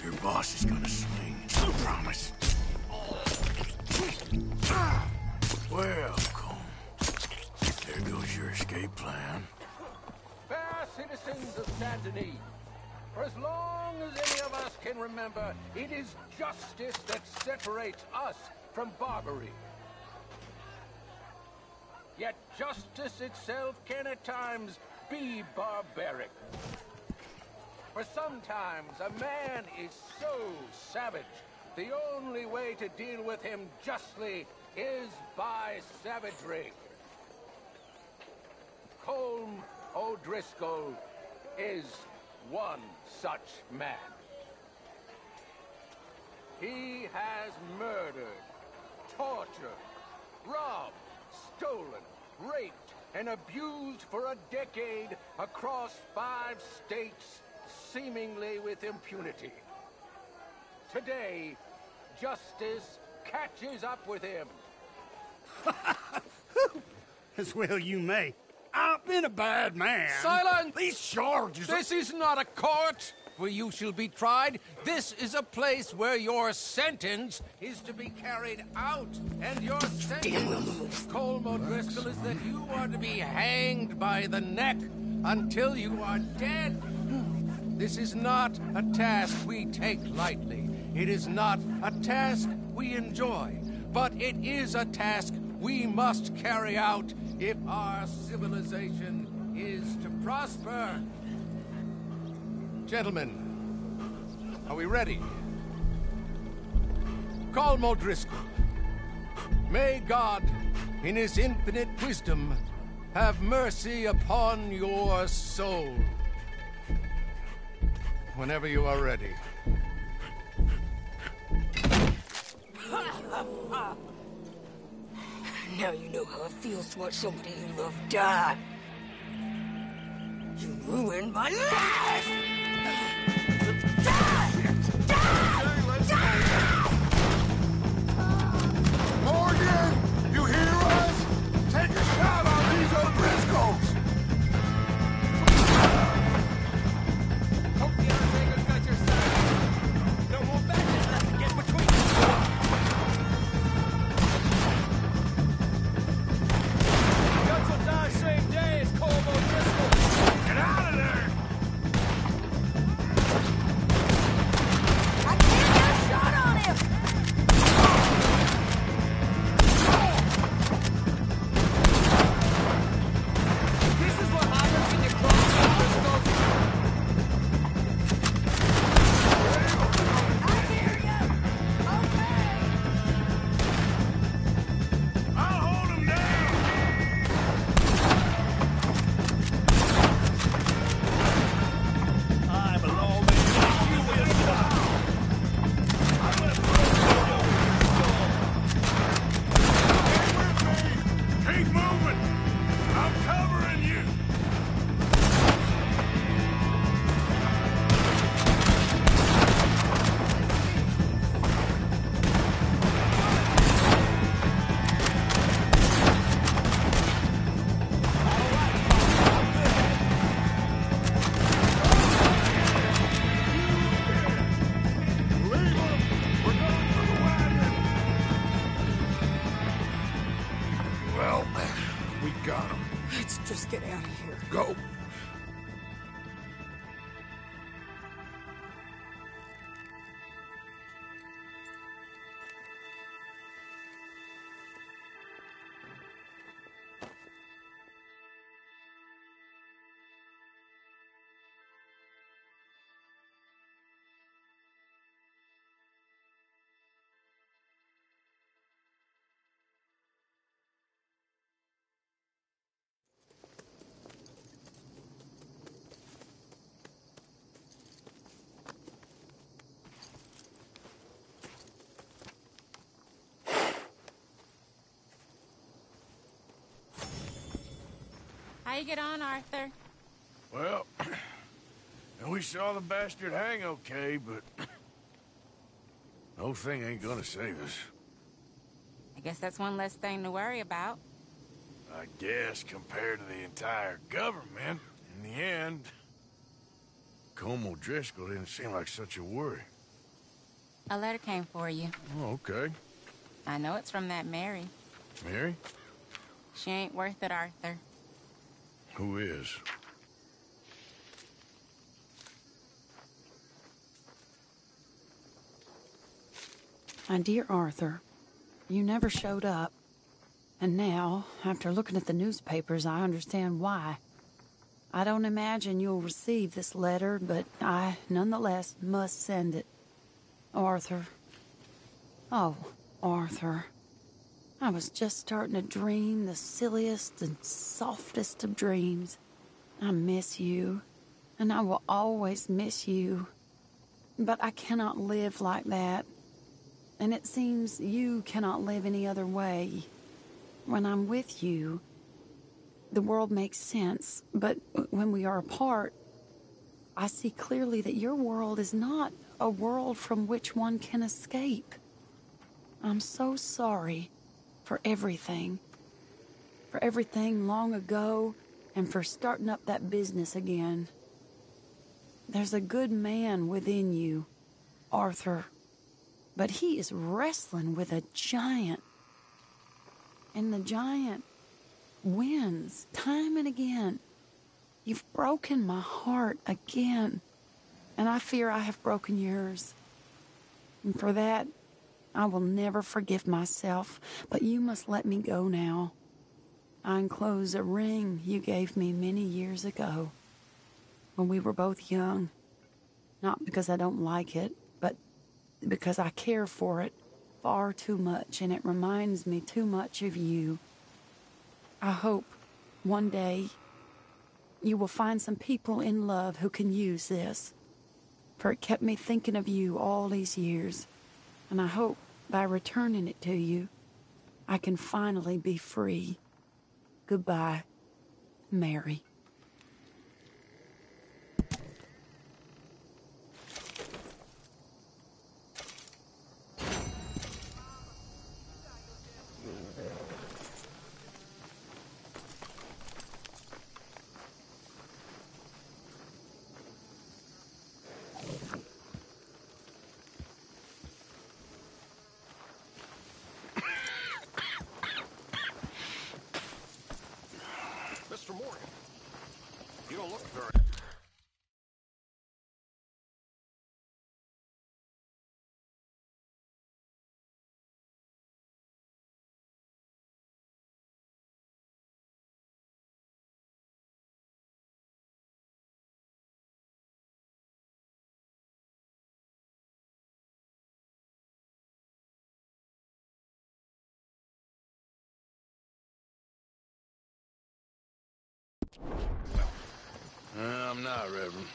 Your boss is gonna swing, I promise. Well, Colm, there goes your escape. citizens of Saint Denis, for as long as any of us can remember, it is justice that separates us from barbary. Yet justice itself can at times be barbaric. For sometimes a man is so savage, the only way to deal with him justly is by savagery. Colm O'Driscoll is one such man. He has murdered, tortured, robbed, stolen, raped, and abused for a decade across 5 states, seemingly with impunity. Today, justice catches up with him. As well you may. I've been a bad man. Silence! These charges This is not a court where you shall be tried. This is a place where your sentence is to be carried out. And your sentence, Colm O'Driscoll, is that you are to be hanged by the neck until you are dead. This is not a task we take lightly. It is not a task we enjoy. But it is a task we must carry out if our civilization is to prosper. Gentlemen, are we ready? Colm O'Driscoll, may God, in his infinite wisdom, have mercy upon your soul. Whenever you are ready. Now you know how it feels to watch somebody you love die. You ruined my life! Morgan! You hear us? Take a shot on these O'Driscolls! Hope the Undertaker's got your side. No more badges left to get between you. Got to die same day as Colm O'Driscoll. Get out of there! I can't get a shot on him! This is what happens when you cross O'Driscoll's. I'll hold him down! I'm a lawman. You will stop. I'm gonna Keep moving! I'm covering you! Well, we got him. Let's just get out of here. Go. How you get on, Arthur? Well, we saw the bastard hang okay, but no thing ain't gonna save us. I guess that's one less thing to worry about. I guess compared to the entire government, in the end, Colm O'Driscoll didn't seem like such a worry. A letter came for you. Oh, okay. I know it's from that Mary. Mary? She ain't worth it, Arthur. Who is? My dear Arthur, you never showed up. And now, after looking at the newspapers, I understand why. I don't imagine you'll receive this letter, but I, nonetheless, must send it. Arthur. Oh, Arthur. I was just starting to dream the silliest and softest of dreams. I miss you, and I will always miss you. But I cannot live like that. And it seems you cannot live any other way. When I'm with you, the world makes sense. But when we are apart, I see clearly that your world is not a world from which one can escape. I'm so sorry for everything. For everything long ago, and for starting up that business again. There's a good man within you, Arthur. But he is wrestling with a giant. And the giant wins time and again. You've broken my heart again. And I fear I have broken yours. And for that, I will never forgive myself. But you must let me go now. I enclose a ring you gave me many years ago, when we were both young. Not because I don't like it, but because I care for it far too much, and it reminds me too much of you. I hope one day you will find some people in love who can use this, for it kept me thinking of you all these years, and I hope by returning it to you, I can finally be free. Goodbye, Mary. Mr. Morgan, you don't look very... I'm not, Reverend.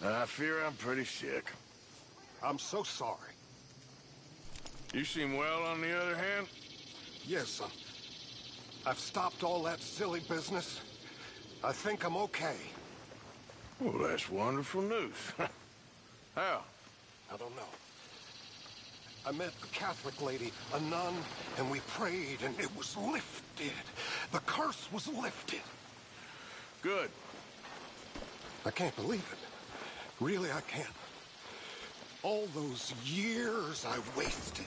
I fear I'm pretty sick. I'm so sorry. You seem well, on the other hand? Yes, I've stopped all that silly business. I think I'm okay. Well, that's wonderful news. How? I don't know. I met a Catholic lady, a nun, and we prayed, and it was lifted. The curse was lifted. Good. I can't believe it. Really, I can't. All those years I wasted.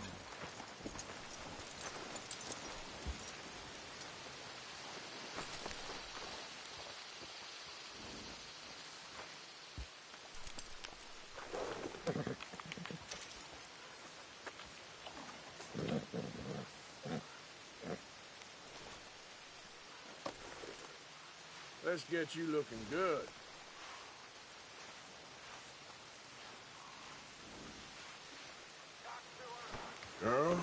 Let's get you looking good. Girl?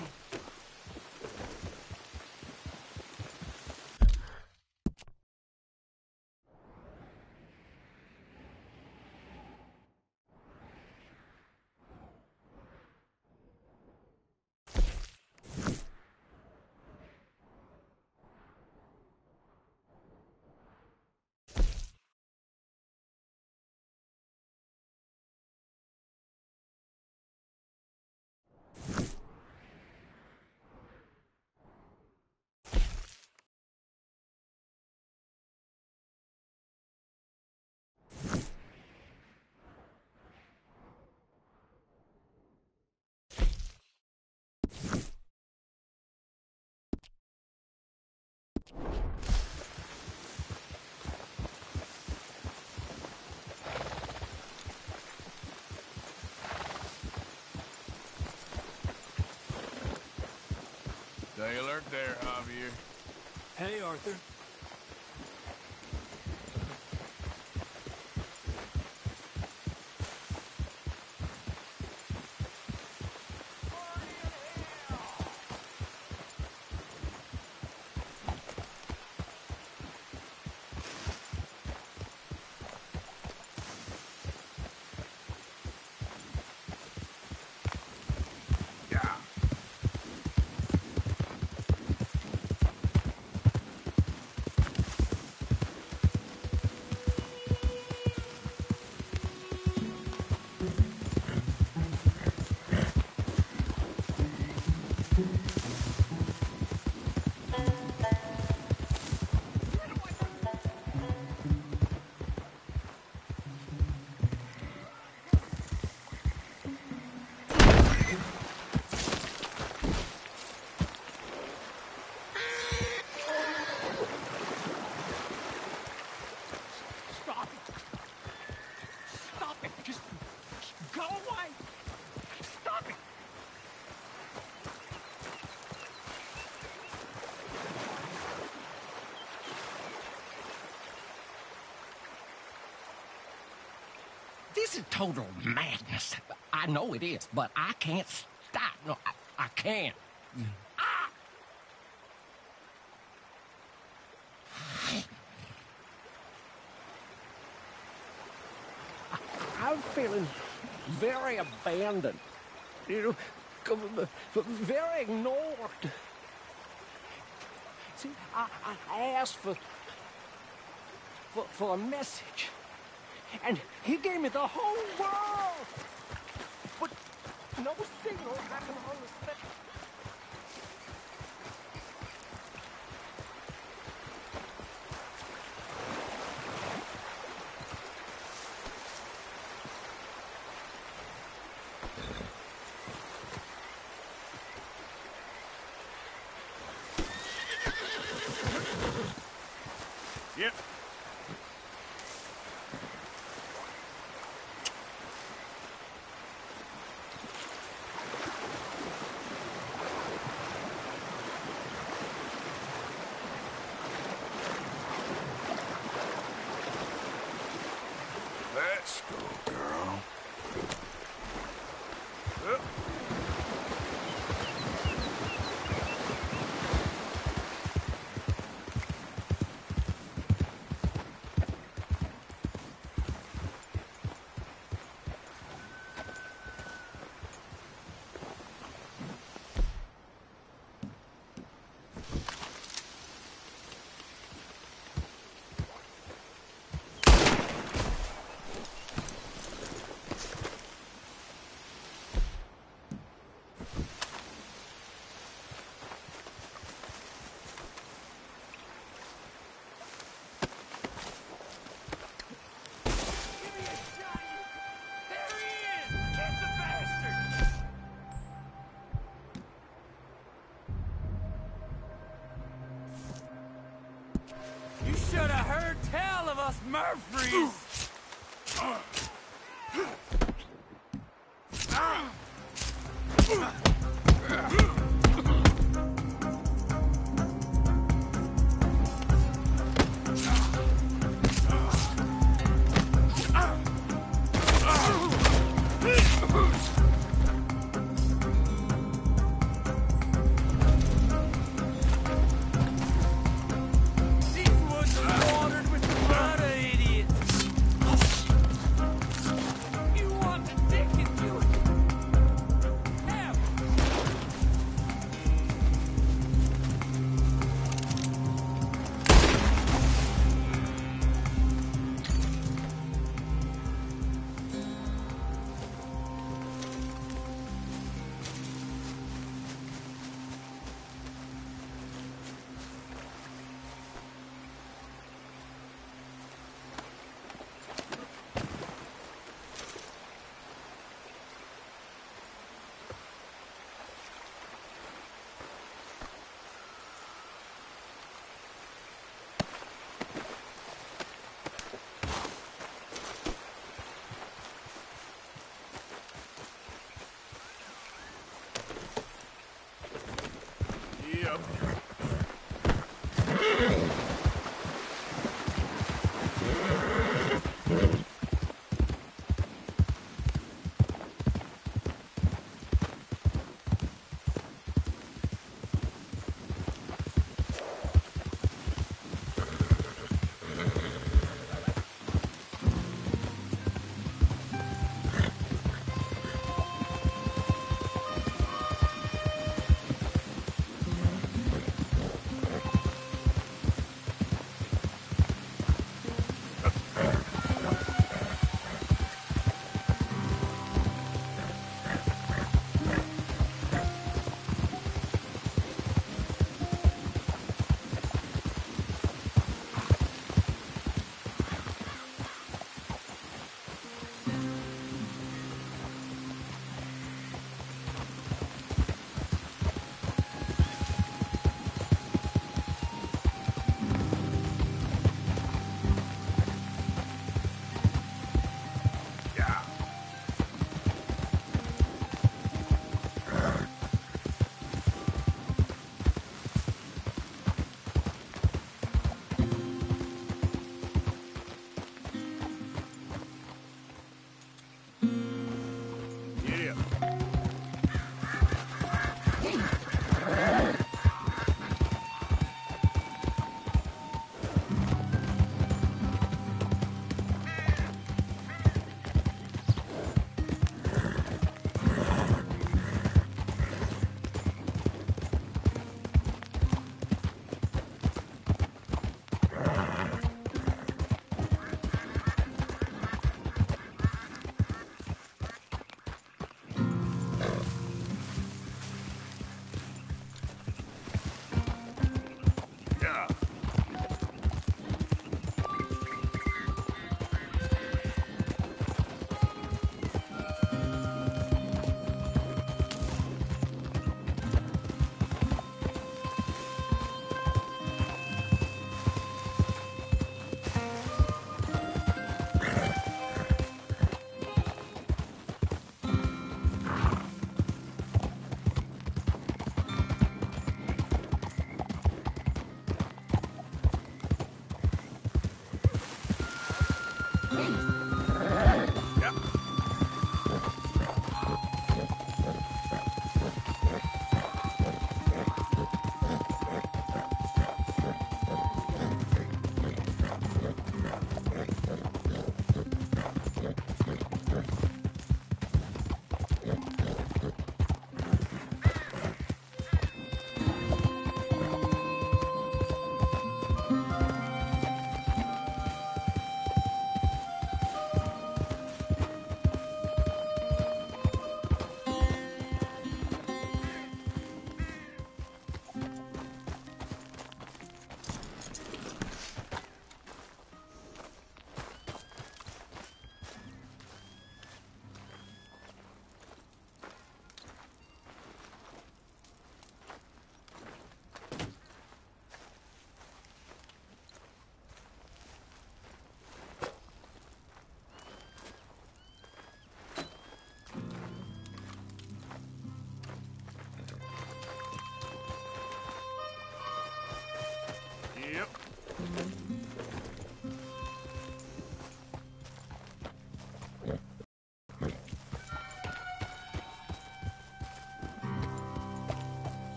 Stay alert there, Javier. Hey, Arthur. This is total madness. I know it is, but I can't stop. No, I can't. I'm feeling very abandoned. You know, very ignored. See, I asked for a message. And he gave me the whole world! But no signal I can understand. Yep. Let's go, girl. Up. You should have heard tell of us Murphys!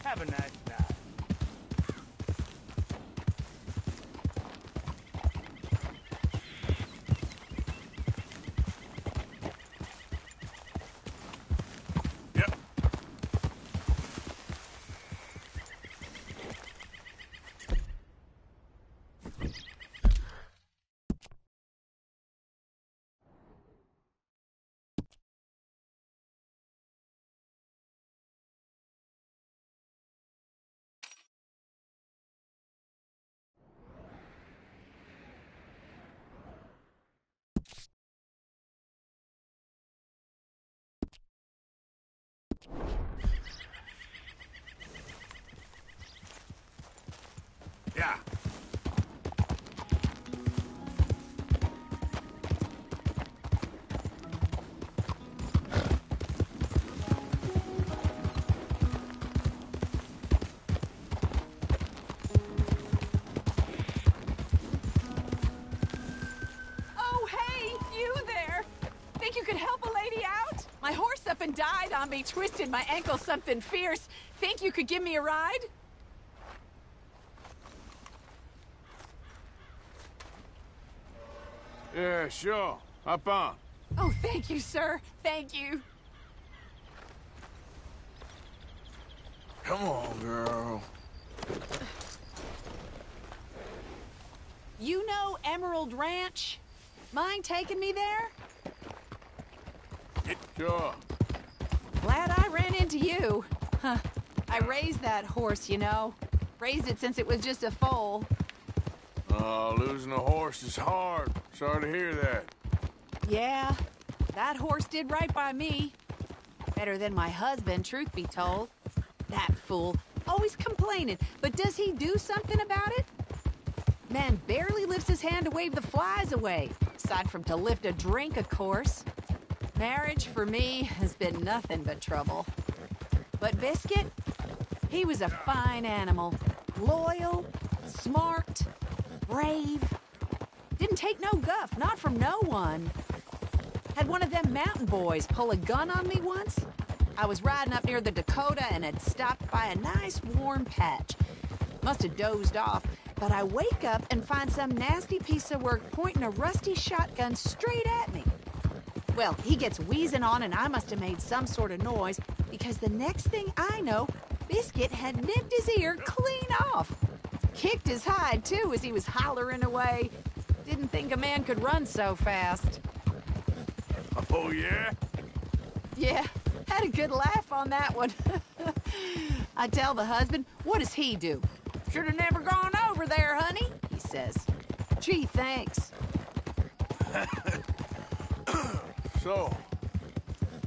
Have a nice Yeah. Oh, hey, you there. Think you could help a lady out? My horse up and died on me, twisted my ankle something fierce. Think you could give me a ride? Yeah, sure. Hop on. Oh, thank you, sir. Thank you. Come on, girl. You know Emerald Ranch? Mind taking me there? Sure. Glad I ran into you. Huh. I raised that horse, you know. Raised it since it was just a foal. Oh, losing a horse is hard. Sorry to hear that. Yeah, that horse did right by me. Better than my husband, truth be told. That fool, always complaining, but does he do something about it? Man barely lifts his hand to wave the flies away, aside from to lift a drink, of course. Marriage, for me, has been nothing but trouble. But Biscuit, he was a fine animal. Loyal, smart, brave. Didn't take no guff, not from no one. Had one of them mountain boys pull a gun on me once. I was riding up near the Dakota and had stopped by a nice warm patch. Must have dozed off, but I wake up and find some nasty piece of work pointing a rusty shotgun straight at me. Well, he gets wheezing on and I must have made some sort of noise because the next thing I know, Biscuit had nipped his ear clean off. Kicked his hide, too, as he was hollering away. Didn't think a man could run so fast. Oh, yeah? Yeah, had a good laugh on that one. I tell the husband, what does he do? Should have never gone over there, honey, he says. Gee, thanks. So,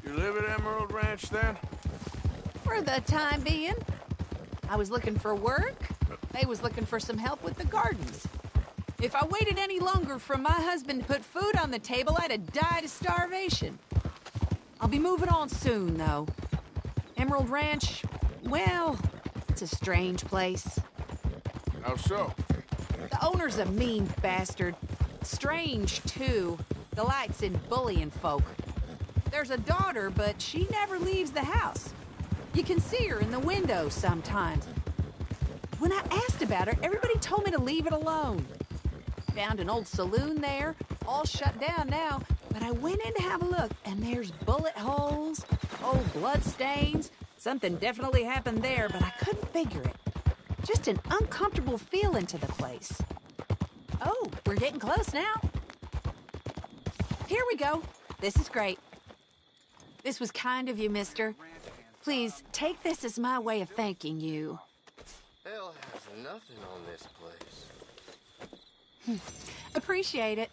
you live at Emerald Ranch, then? For the time being. I was looking for work. They was looking for some help with the gardens. If I waited any longer for my husband to put food on the table, I'd have died of starvation. I'll be moving on soon, though. Emerald Ranch, well, it's a strange place. How so? The owner's a mean bastard. Strange, too. Delights in bullying folk. There's a daughter, but she never leaves the house. You can see her in the window sometimes. When I asked about her, everybody told me to leave it alone. Found an old saloon there, all shut down now, but I went in to have a look, and there's bullet holes, old blood stains. Something definitely happened there, but I couldn't figure it. Just an uncomfortable feeling to the place. Oh, we're getting close now. Here we go. This is great. This was kind of you, mister. Please, take this as my way of thanking you. Hell has nothing on this place. Appreciate it.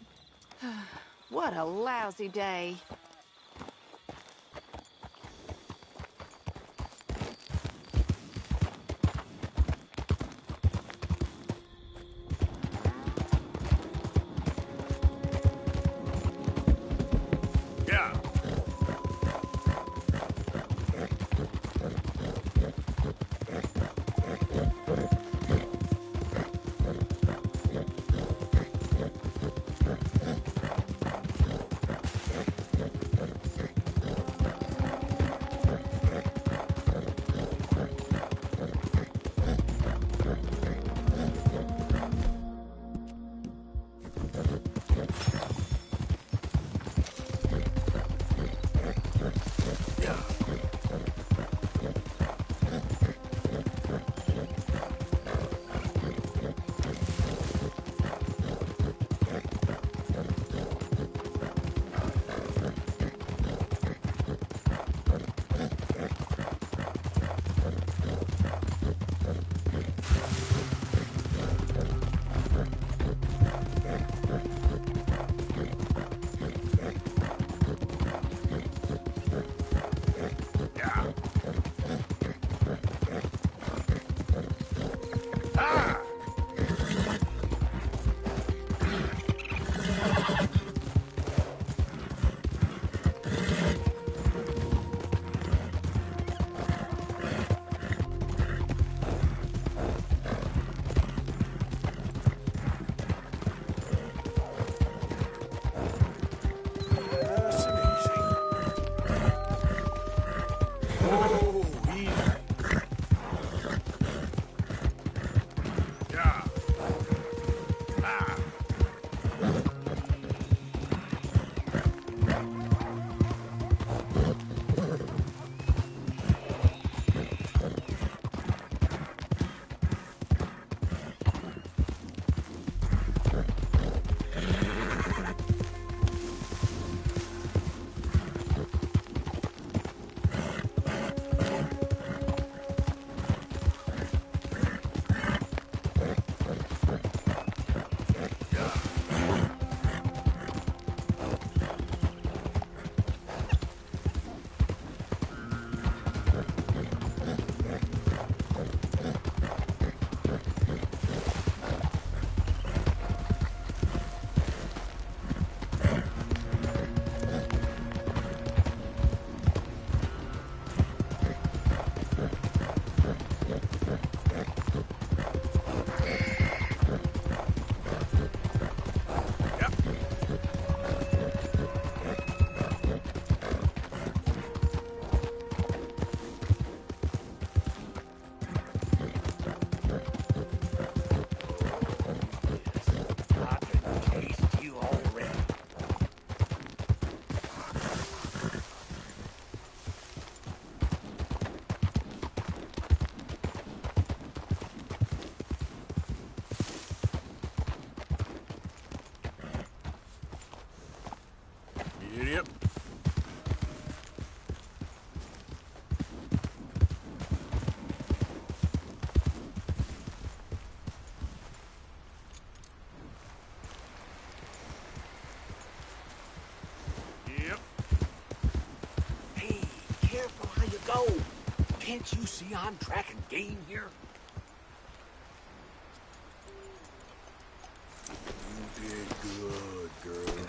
What a lousy day. Yeah. go. Can't you see I'm tracking game here? You did good, girl.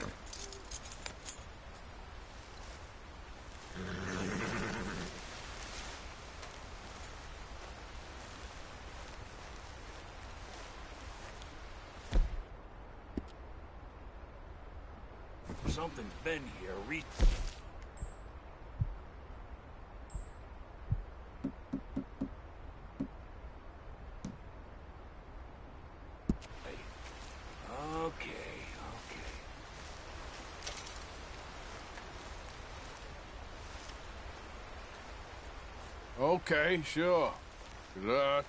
Something's been here recently. Okay, sure. Good luck.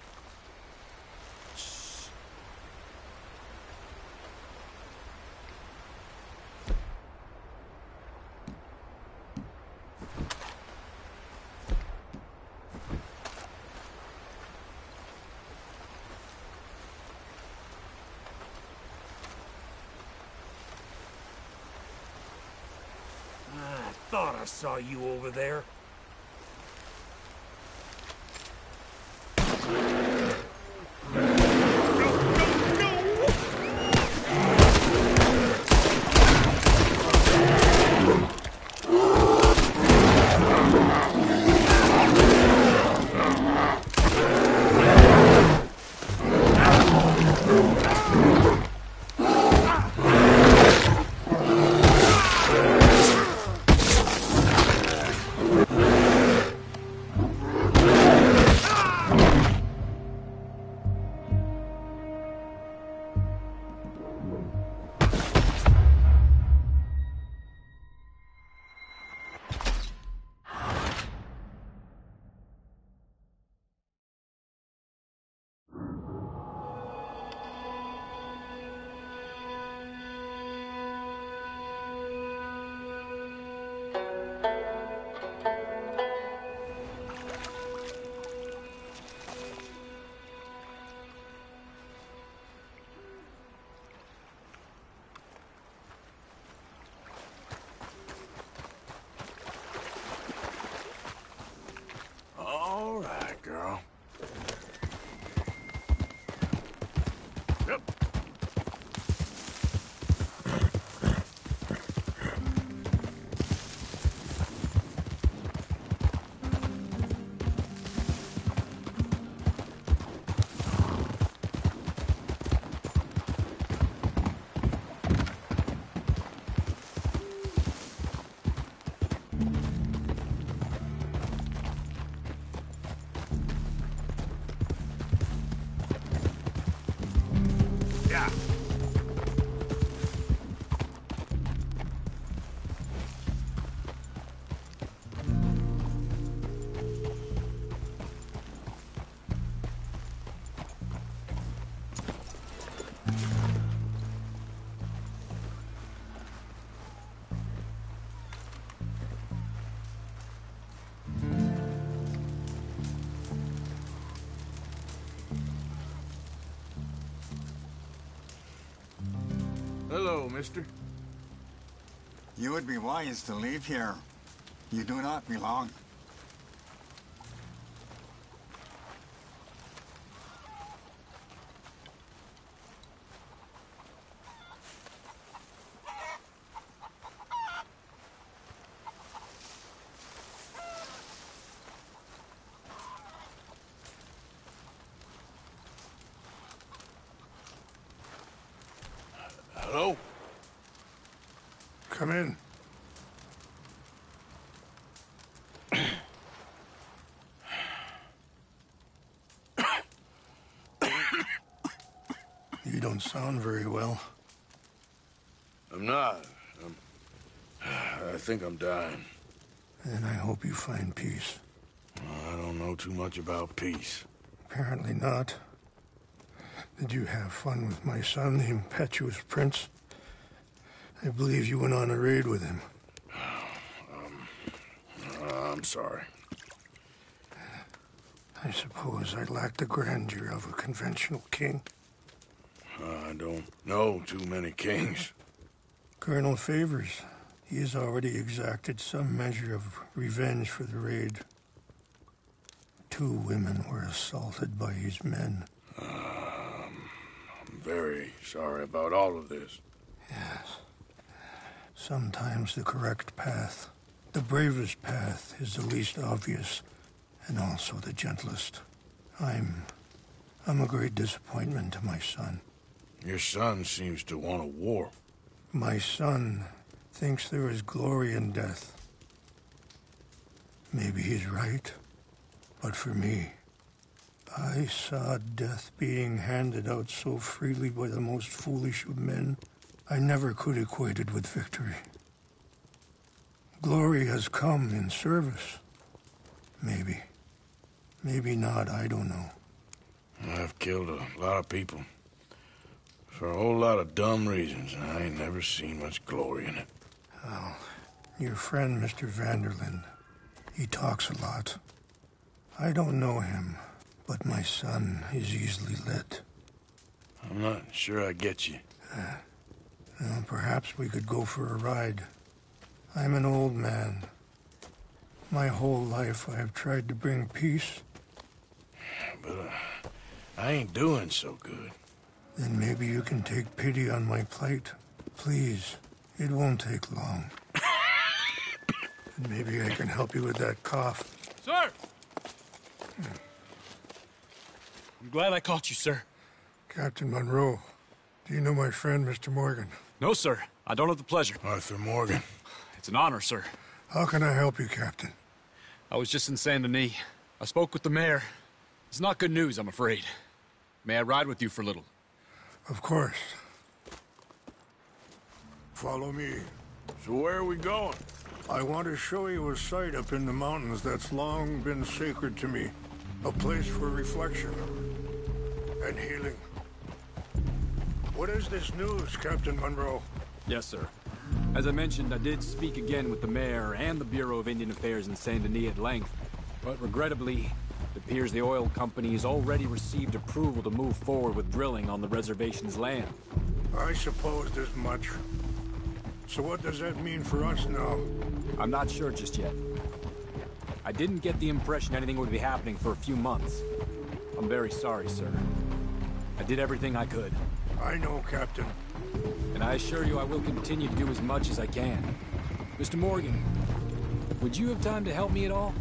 I thought I saw you over there. All right, girl. Yep. Yeah. Hello, mister. You would be wise to leave here. You do not belong. Hello? Come in. You don't sound very well. I'm not. I think I'm dying. And I hope you find peace. I don't know too much about peace. Apparently not. Did you have fun with my son, the impetuous prince? I believe you went on a raid with him. I'm sorry. I suppose I lack the grandeur of a conventional king. I don't know too many kings. Colonel Favors. He has already exacted some measure of revenge for the raid. 2 women were assaulted by his men. I'm very sorry about all of this. Yes. Sometimes the correct path, the bravest path, is the least obvious, and also the gentlest. I'm a great disappointment to my son. Your son seems to want a war. My son thinks there is glory in death. Maybe he's right, but for me, I saw death being handed out so freely by the most foolish of men, I never could equate it with victory. Glory has come in service. Maybe. Maybe not, I don't know. I've killed a lot of people. For a whole lot of dumb reasons, and I ain't never seen much glory in it. Well, your friend, Mr. Vanderlyn, he talks a lot. I don't know him, but my son is easily led. I'm not sure I get you. Well, perhaps we could go for a ride. I'm an old man. My whole life I have tried to bring peace. But I ain't doing so good. Then maybe you can take pity on my plight. Please, it won't take long. And maybe I can help you with that cough. Sir! I'm glad I caught you, sir. Captain Monroe, do you know my friend, Mr. Morgan? No, sir. I don't have the pleasure. Arthur Morgan. It's an honor, sir. How can I help you, Captain? I was just in Saint Denis. I spoke with the mayor. It's not good news, I'm afraid. May I ride with you for a little? Of course. Follow me. So where are we going? I want to show you a site up in the mountains that's long been sacred to me. A place for reflection and healing. What is this news, Captain Monroe? Yes, sir. As I mentioned, I did speak again with the mayor and the Bureau of Indian Affairs in Saint Denis at length, but regrettably, it appears the oil company has already received approval to move forward with drilling on the reservation's land. I supposed as much. So what does that mean for us now? I'm not sure just yet. I didn't get the impression anything would be happening for a few months. I'm very sorry, sir. I did everything I could. I know, Captain. And I assure you I will continue to do as much as I can. Mr. Morgan, would you have time to help me at all?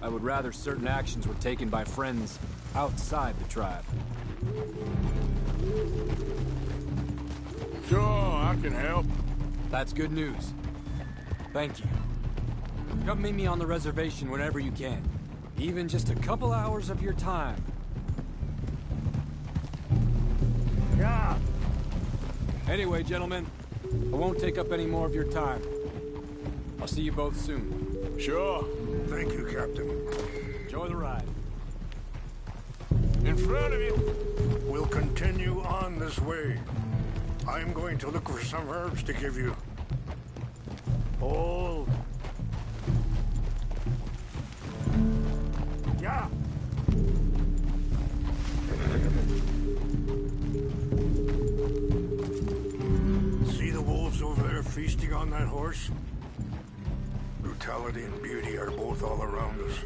I would rather certain actions were taken by friends outside the tribe. Sure, I can help. That's good news. Thank you. Come meet me on the reservation whenever you can. Even just a couple hours of your time. Yeah. Anyway, gentlemen, I won't take up any more of your time. I'll see you both soon. Sure. Thank you, Captain. Enjoy the ride. In front of you. We'll continue on this way. I'm going to look for some herbs to give you. Hold. Yeah. See the wolves over there feasting on that horse? Brutality and beauty are both all around us.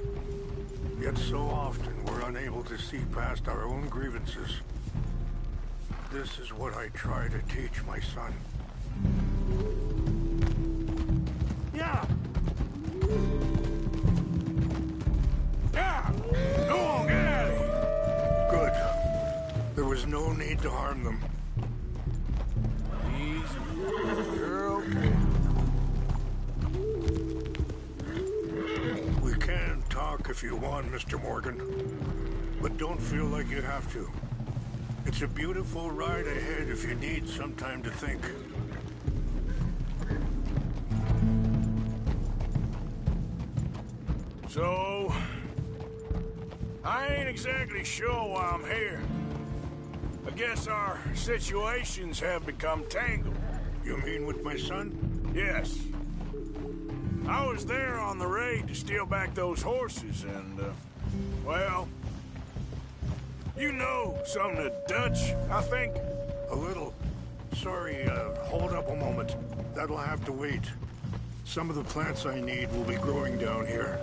Yet so often we're unable to see past our own grievances. This is what I try to teach my son. Yeah! Yeah! Go on, get out of here! Good. There was no need to harm them. Easy. You're okay. We can talk if you want, Mr. Morgan. But don't feel like you have to. It's a beautiful ride ahead if you need some time to think. So, I ain't exactly sure why I'm here. I guess our situations have become tangled. You mean with my son? Yes. I was there on the raid to steal back those horses and, well, you know some of the Dutch, I think. A little. Sorry, hold up a moment. That'll have to wait. Some of the plants I need will be growing down here.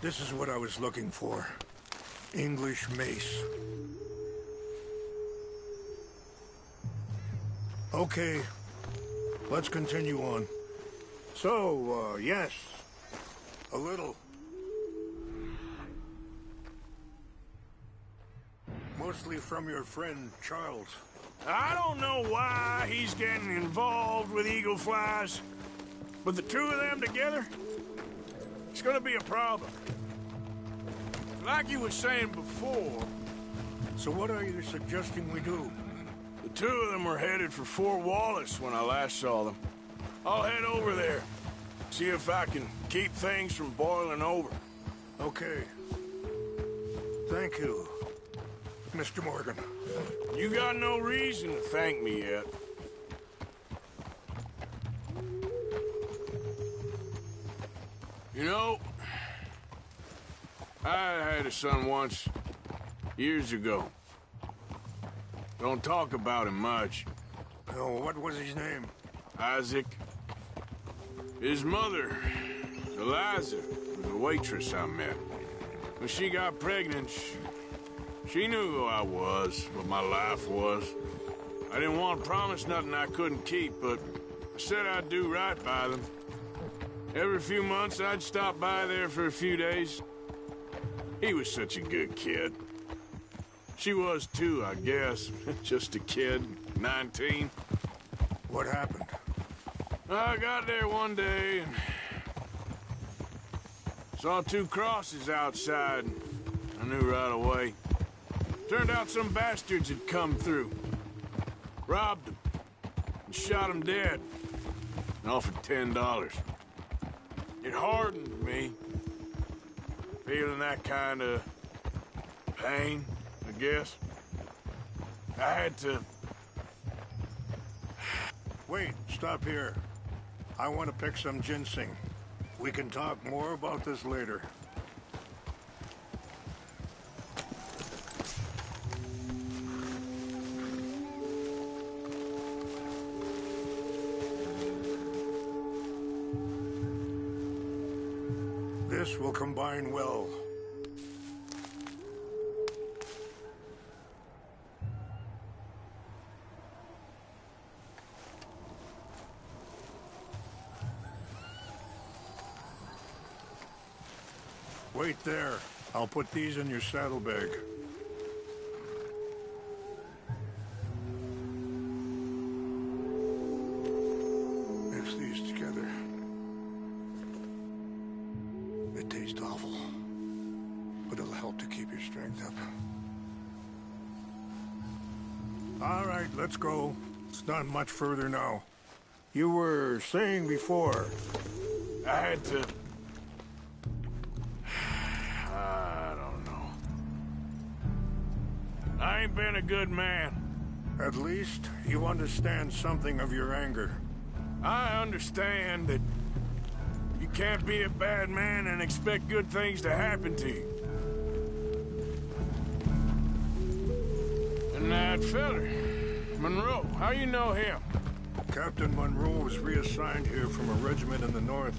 This is what I was looking for. English mace. Okay, let's continue on. So, yes, a little. Mostly from your friend, Charles. I don't know why he's getting involved with eagle flies, but the two of them together, it's gonna be a problem. Like you were saying before... So what are you suggesting we do? The two of them were headed for Fort Wallace when I last saw them. I'll head over there, see if I can keep things from boiling over. Okay. Thank you, Mr. Morgan. You got no reason to thank me yet. You know, I had a son once, years ago. Don't talk about him much. Oh, what was his name? Isaac. His mother, Eliza, was a waitress I met. When she got pregnant, she knew who I was, what my life was. I didn't want to promise nothing I couldn't keep, but I said I'd do right by them. Every few months, I'd stop by there for a few days. He was such a good kid. She was too, I guess. Just a kid, 19. What happened? I got there one day and saw two crosses outside. I knew right away. Turned out some bastards had come through. Robbed them and shot them dead. And offered $10. It hardened me. Feeling that kind of pain, I guess. I had to... Wait, stop here. I want to pick some ginseng. We can talk more about this later. This will combine well. Wait there. I'll put these in your saddlebag. Mix these together. It tastes awful, but it'll help to keep your strength up. All right, let's go. It's not much further now. You were saying before... I had to... I don't know. I ain't been a good man. At least you understand something of your anger. I understand that you can't be a bad man and expect good things to happen to you. And that feller, Monroe, how you know him? Captain Monroe was reassigned here from a regiment in the north.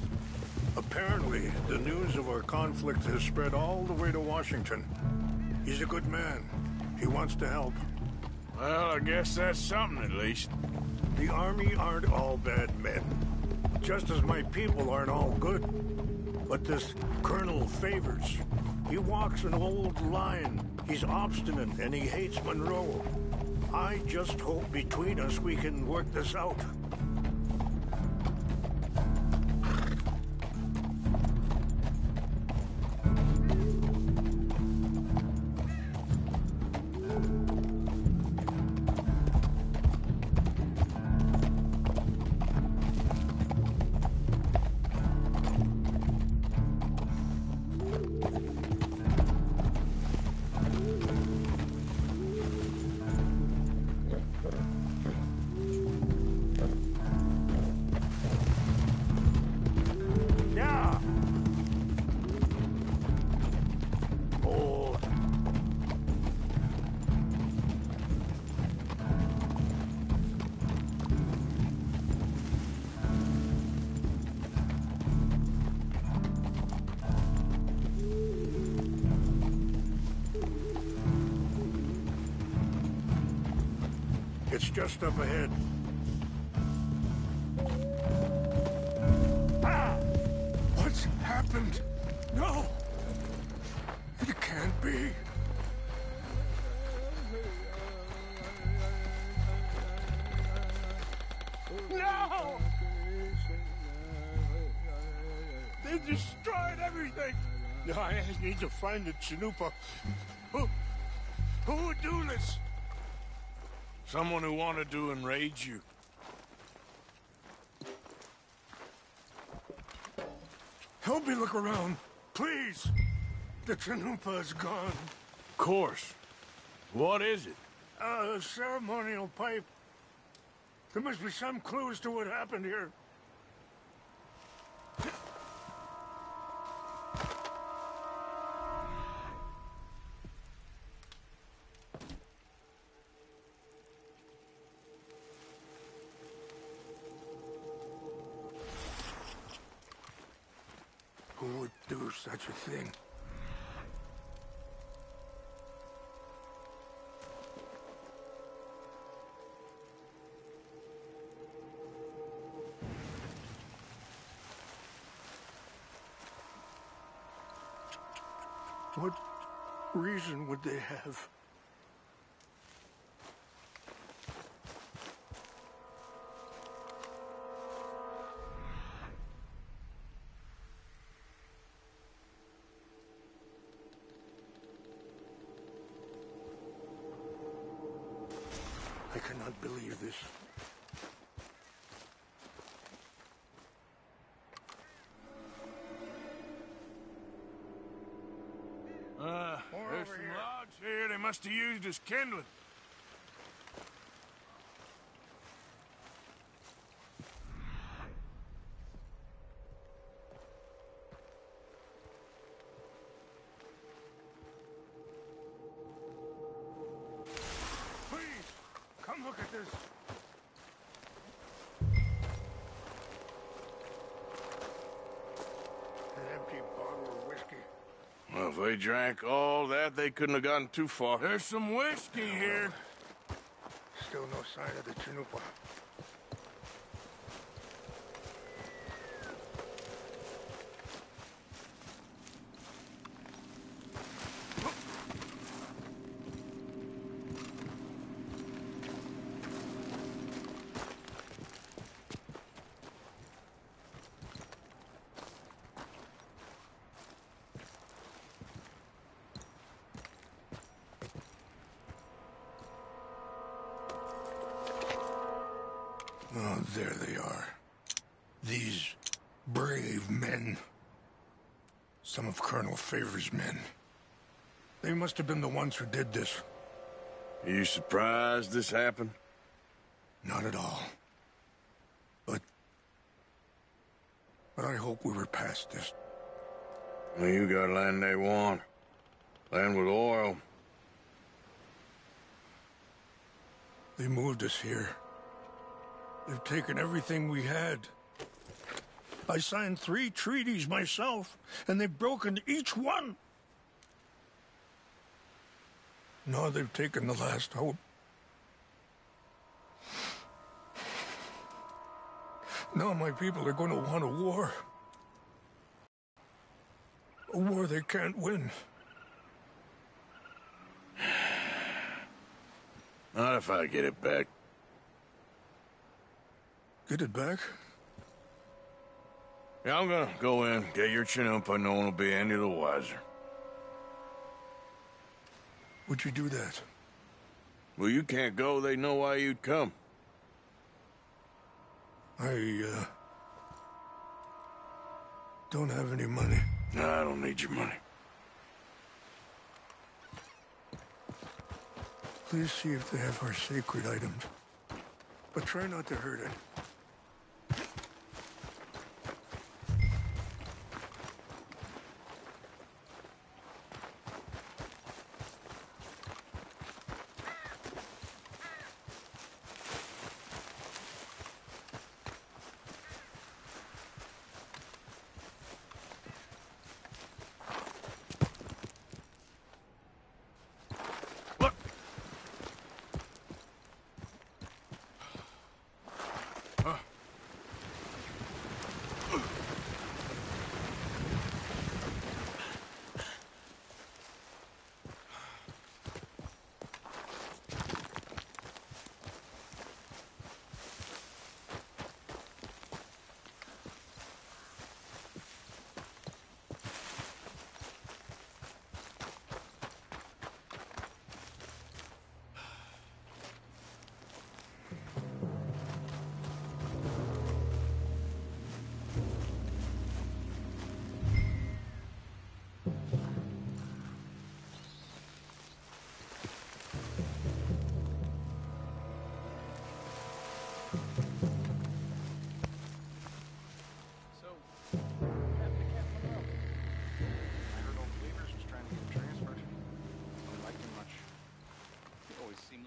Apparently, the news of our conflict has spread all the way to Washington. He's a good man. He wants to help. Well, I guess that's something at least. The Army aren't all bad men. Just as my people aren't all good. But this Colonel Favors, he walks an old line. He's obstinate and he hates Monroe. I just hope between us we can work this out. It's just up ahead. Ah! What's happened? No! It can't be. No! They destroyed everything! No, I need to find the Chanupa. Who would do this? Someone who wanted to enrage you. Help me look around, please. The Chanupa is gone. Of course. What is it? A ceremonial pipe. There must be some clues to what happened here. Who would do such a thing? What reason would they have? I cannot believe this. There's some logs here they must have used as kindling. Please, come look at this. An empty bottle of whiskey. Well, if they drank all that, they couldn't have gotten too far. There's some whiskey here. Still no sign of the Chanupa. Oh, there they are. These brave men. Some of Colonel Favor's men. They must have been the ones who did this. Are you surprised this happened? Not at all. But I hope we were past this. Well, you got land they want. Land with oil. They moved us here. They've taken everything we had. I signed 3 treaties myself, and they've broken each one. Now they've taken the last hope. Now my people are going to want a war. A war they can't win. Not if I get it back. Get it back? Yeah, I'm gonna go in, get your Chanupa, no one will be any the wiser. Would you do that? Well, you can't go, they know why you'd come. I, don't have any money. No, I don't need your money. Please see if they have our sacred items. But try not to hurt it.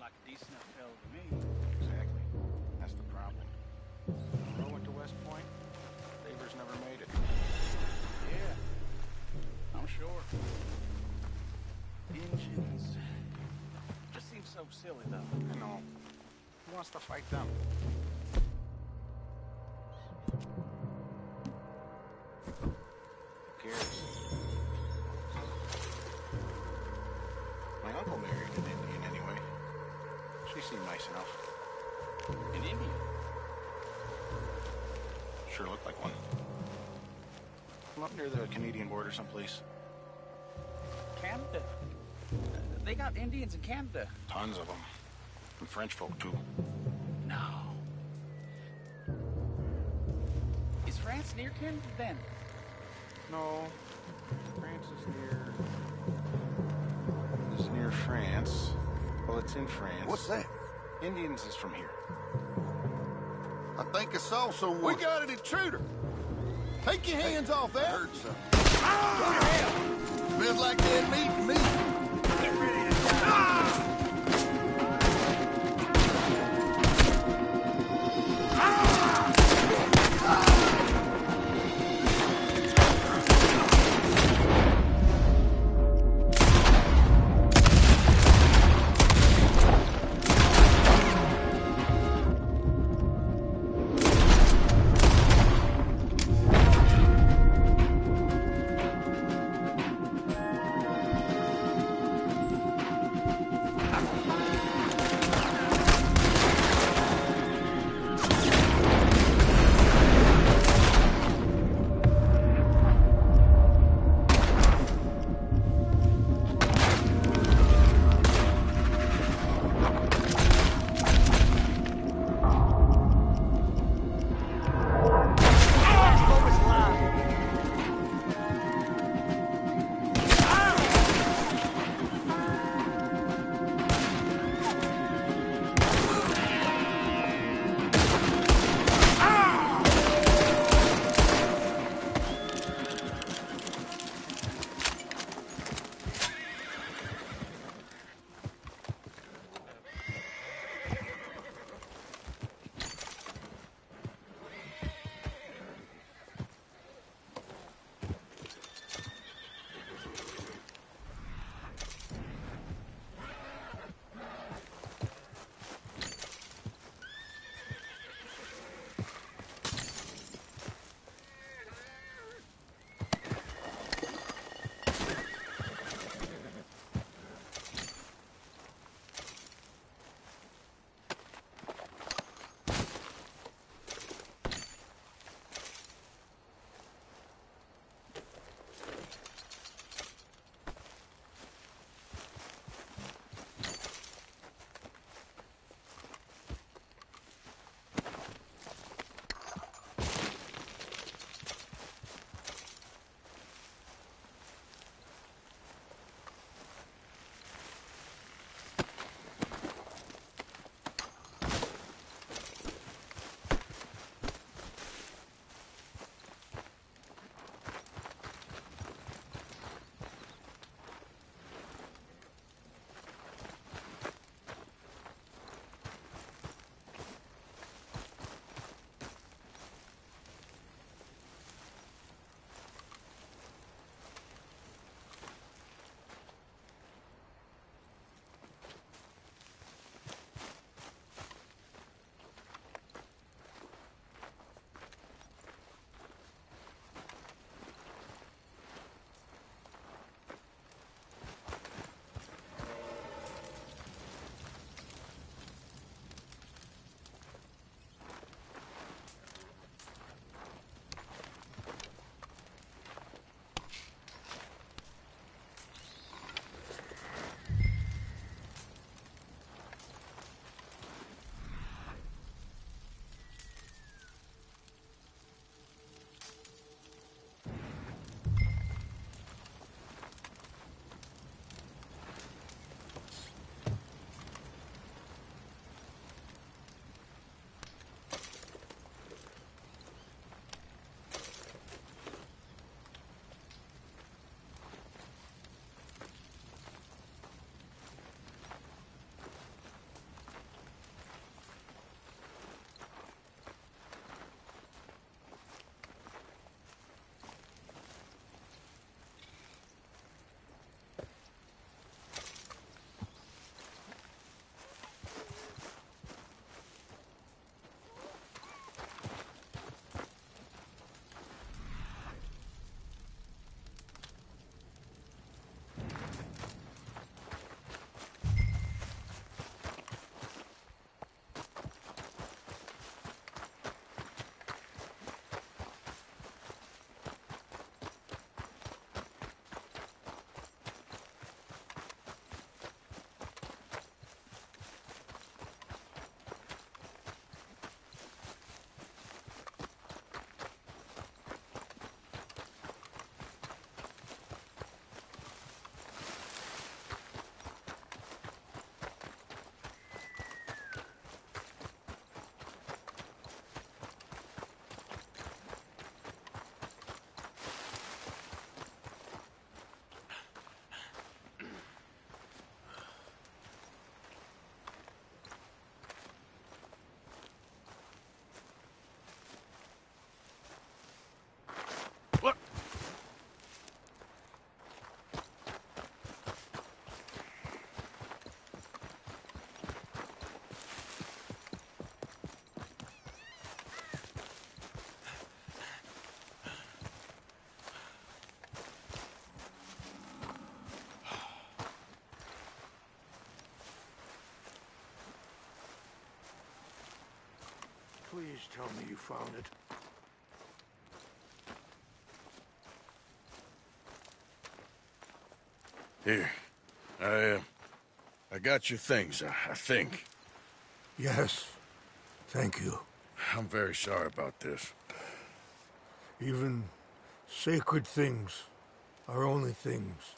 like a decent enough fellow to me. Exactly. That's the problem. Roe went to West Point. Favors never made it. Yeah, I'm sure. Engines. Just seems so silly, though. I know. Who wants to fight them? Who cares? My uncle married an Indian anyway. She seemed nice enough. An Indian? Sure looked like one. I'm up near the Canadian border someplace. Canada? They got Indians in Canada. Tons of them. And French folk, too. No. Is France near Canada then? No. France is near France. Well, it's in France. What's that? Indians is from here. I think I saw someone. We got an intruder. Take your hands off that. I heard something. Ah! Smells like dead meat to me. Get ready to die. Please tell me you found it. Here. I got your things, I think. Yes. Thank you. I'm very sorry about this. Even sacred things are only things.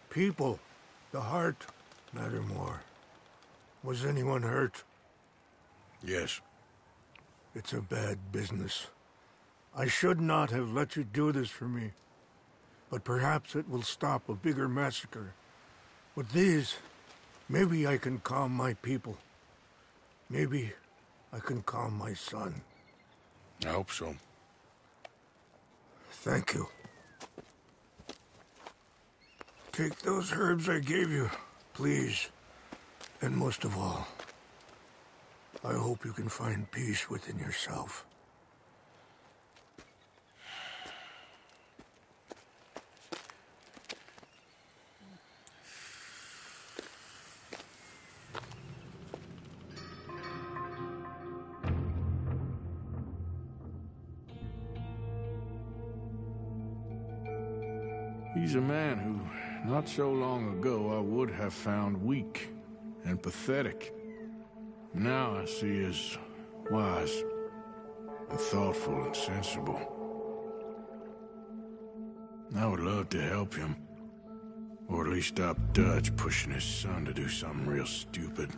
People, the heart, matter more. Was anyone hurt? Yes. It's a bad business. I should not have let you do this for me. But perhaps it will stop a bigger massacre. With these, maybe I can calm my people. Maybe I can calm my son. I hope so. Thank you. Take those herbs I gave you, please. And most of all, I hope you can find peace within yourself. He's a man who, not so long ago, I would have found weak and pathetic. Now I see as wise and thoughtful and sensible. I would love to help him, or at least stop Dutch pushing his son to do something real stupid.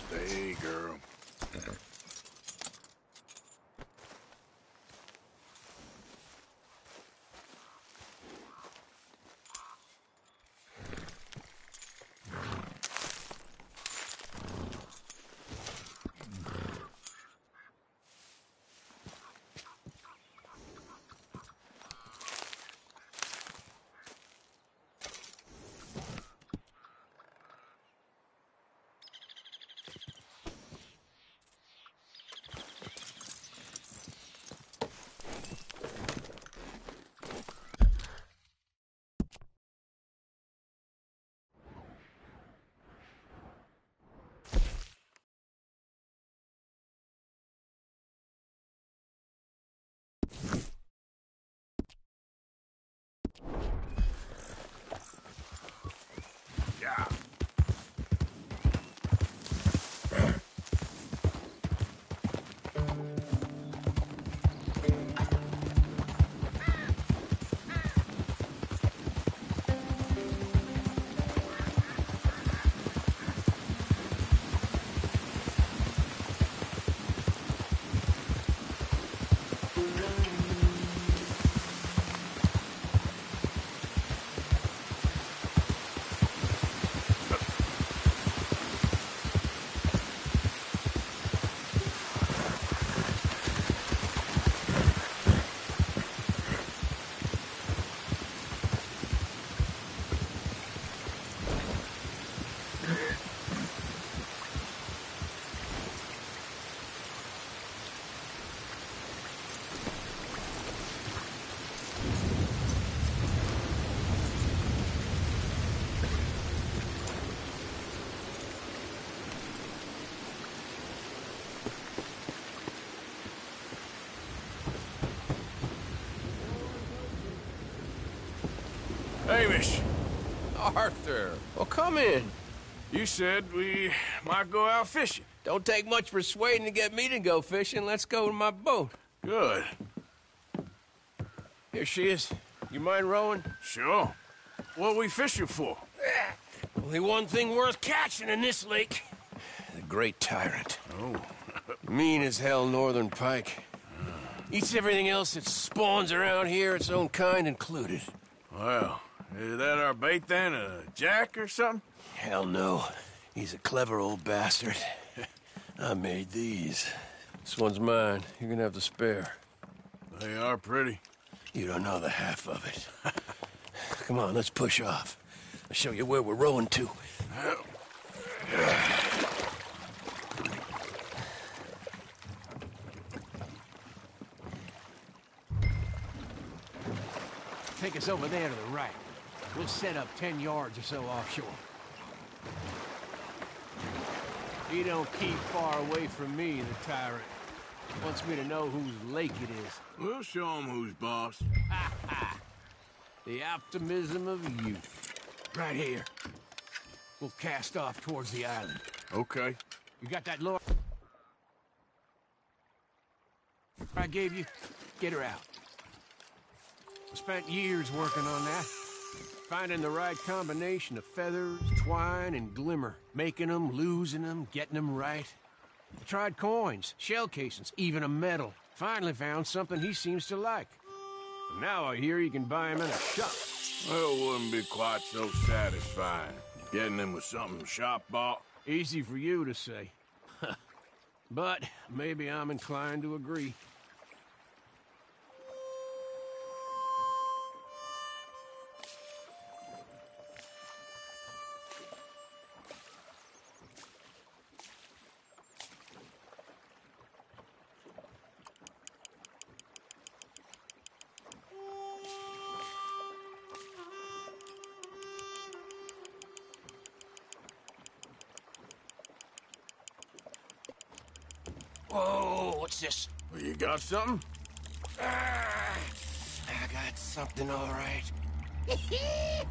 Stay, girl. Yeah. Hamish. Arthur, well, come in. You said we might go out fishing. Don't take much persuading to get me to go fishing. Let's go to my boat. Good. Here she is. You mind rowing? Sure. What are we fishing for? Only one thing worth catching in this lake. The Great Tyrant. Oh. Mean as hell northern pike. Eats everything else that spawns around here, its own kind included. Well, is that our bait then? A jack or something? Hell no. He's a clever old bastard. I made these. This one's mine. You're gonna have the spare. They are pretty. You don't know the half of it. Come on, let's push off. I'll show you where we're rowing to. Take us over there to the right. We'll set up 10 yards or so offshore. He don't keep far away from me, the tyrant. Wants me to know whose lake it is. We'll show him who's boss. Ha ha! The optimism of youth. Right here. We'll cast off towards the island. Okay. You got that lure I gave you? Get her out. I spent years working on that. Finding the right combination of feathers, twine, and glimmer. Making them, losing them, getting them right. I tried coins, shell casings, even a medal. Finally found something he seems to like. And now I hear you can buy him in a shop. Well, it wouldn't be quite so satisfying. Getting him with something shop bought. Easy for you to say. But maybe I'm inclined to agree. Whoa, what's this? Well, you got something? I got something, all right. Hey,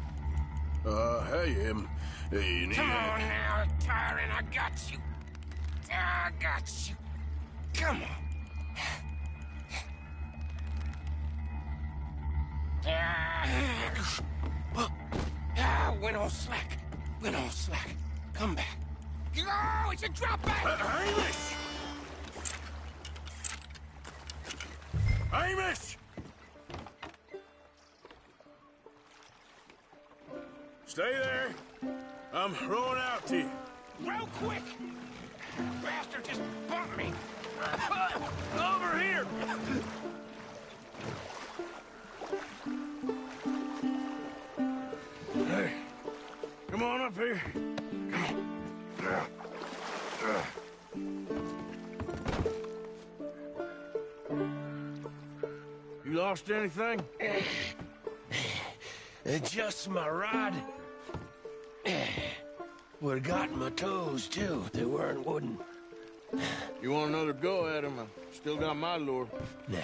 you need Come on now, Tyron, I got you. I got you. Come on. Went all slack. Went all slack. Come back. Oh, it's a drop back! Hamish! Hamish! Stay there. I'm throwing out to you. Real quick! Bastard just bumped me! Over here! Hey, come on up here. Come on. You lost anything? Just my rod. Would've gotten my toes, too, if they weren't wooden. You want another go at him? I still got my lure. Nah.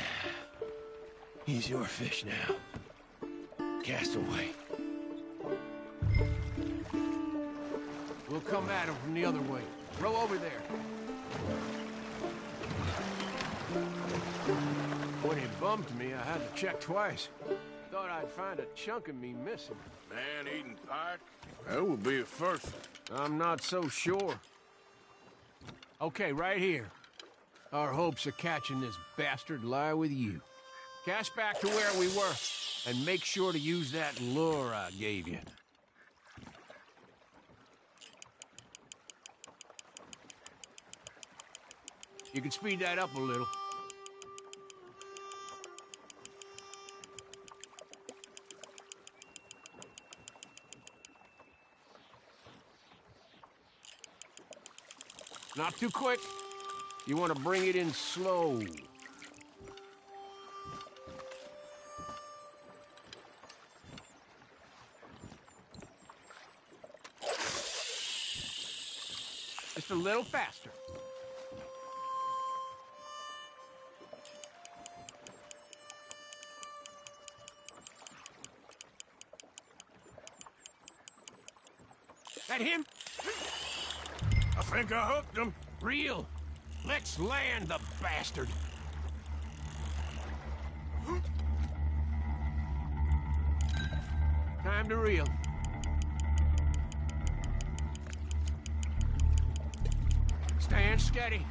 He's your fish now. Cast away. We'll come at him from the other way. Row over there. When he bumped me, I had to check twice. Thought I'd find a chunk of me missing. Man-eating pike? That would be a first. I'm not so sure. Okay, right here. Our hopes of catching this bastard lie with you. Cast back to where we were, and make sure to use that lure I gave you. You can speed that up a little. Not too quick. You want to bring it in slow. Just a little faster. That him? I think I hooked him. Reel. Let's land the bastard. Time to reel. Stand steady.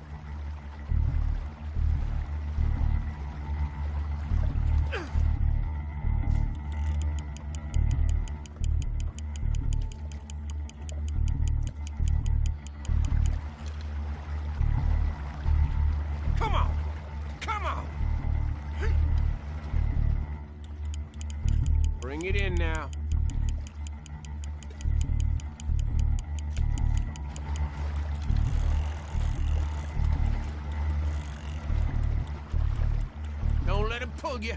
Come on! Come on! Bring it in now. Don't let him pull you.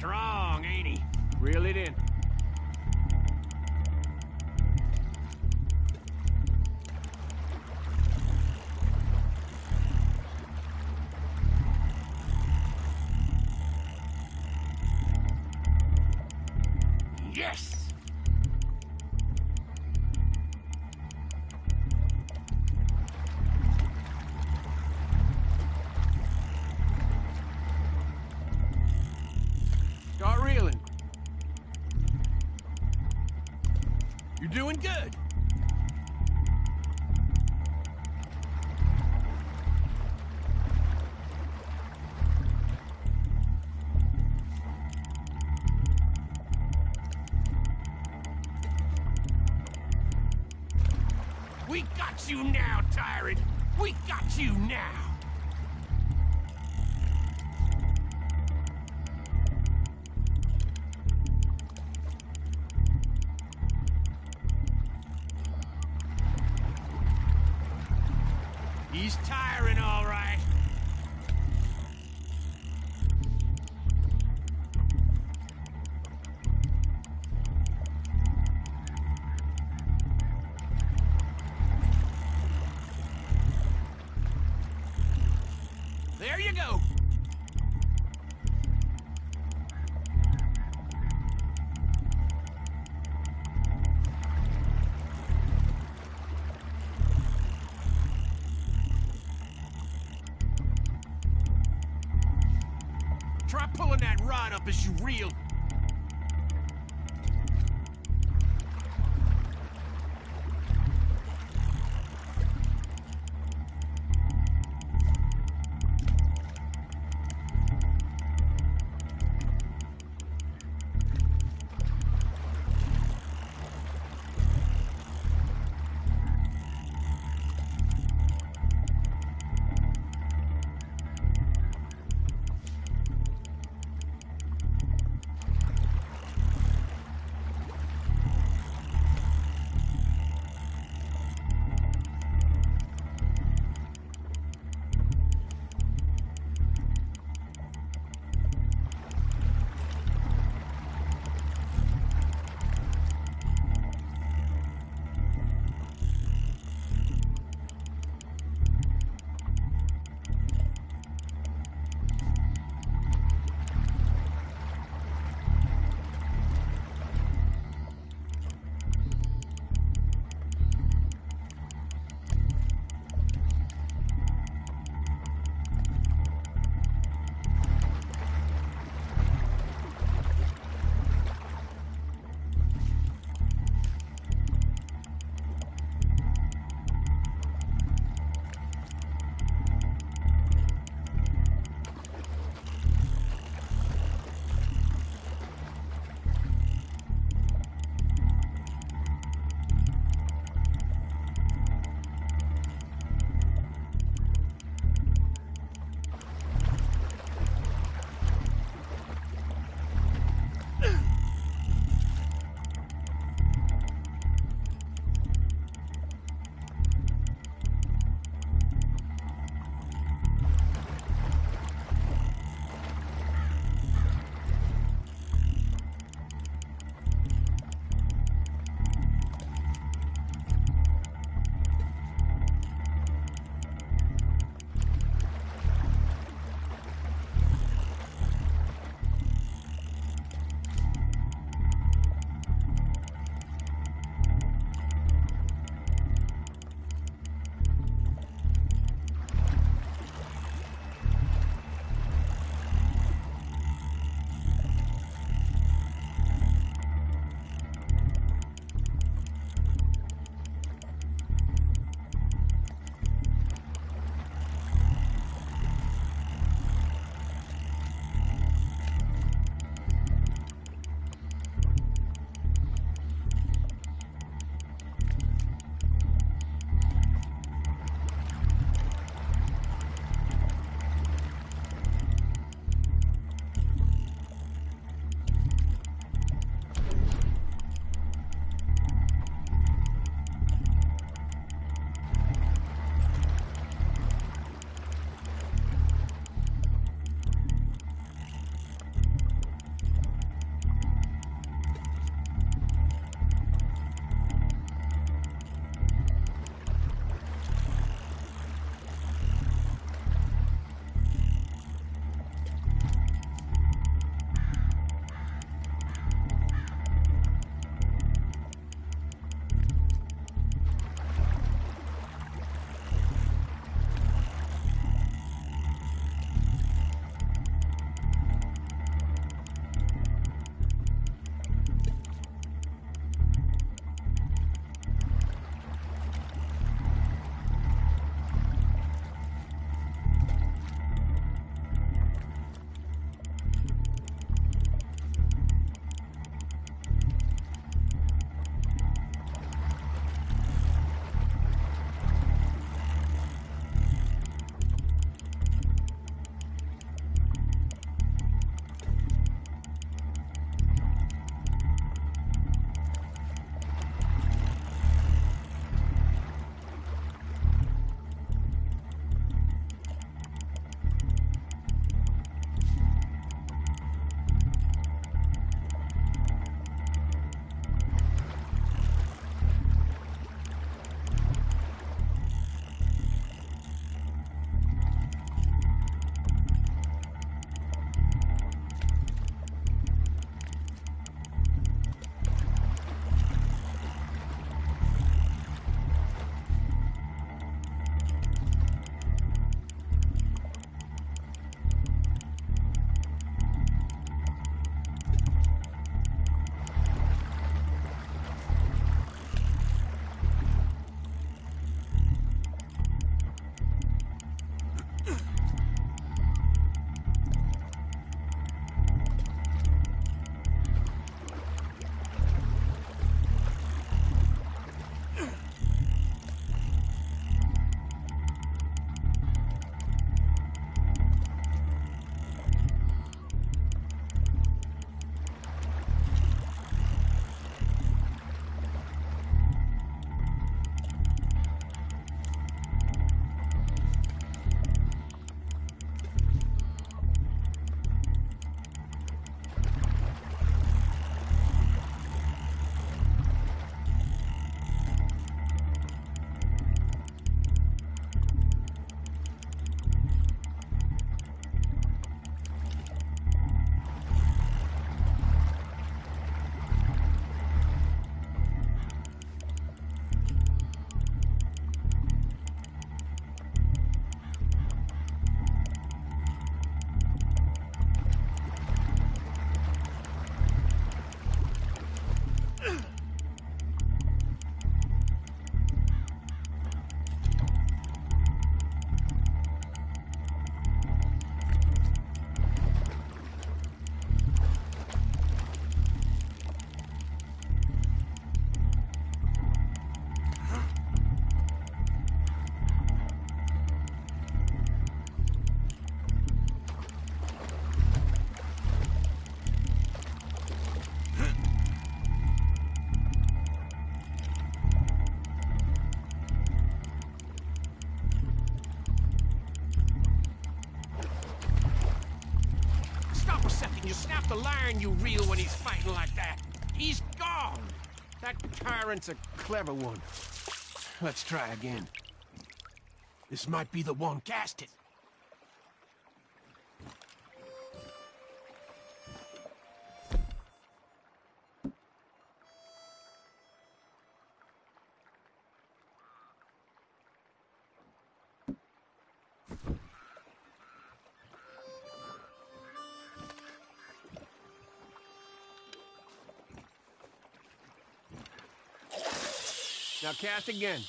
strong, ain't he? Reel it in. Yes! Start reeling. You're doing good. We got you now, tyrant! We got you now! He's tiring, all right. There you go. Try pulling that rod up as you reel. And you snap the line you reel when he's fighting like that. He's gone. That tyrant's a clever one. Let's try again. This might be the one. Cast it. Now cast again.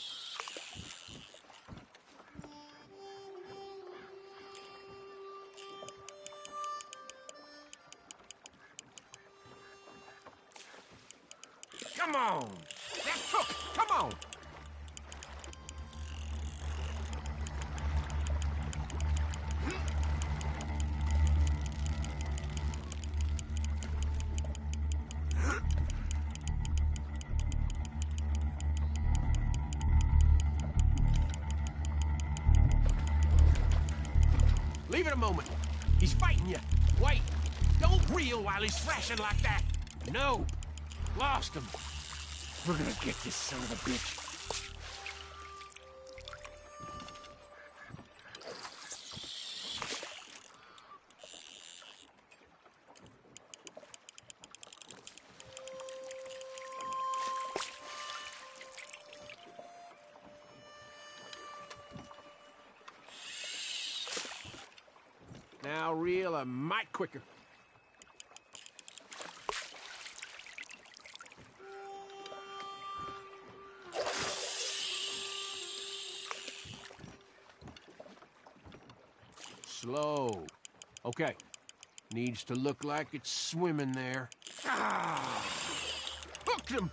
Come on! That's hook! Come on! Leave it a moment. He's fighting you. Wait. Don't reel while he's thrashing like that. No. Lost him. We're gonna get this son of a bitch. Now reel a mite quicker. Slow. Okay. Needs to look like it's swimming there. Ah! Hooked him!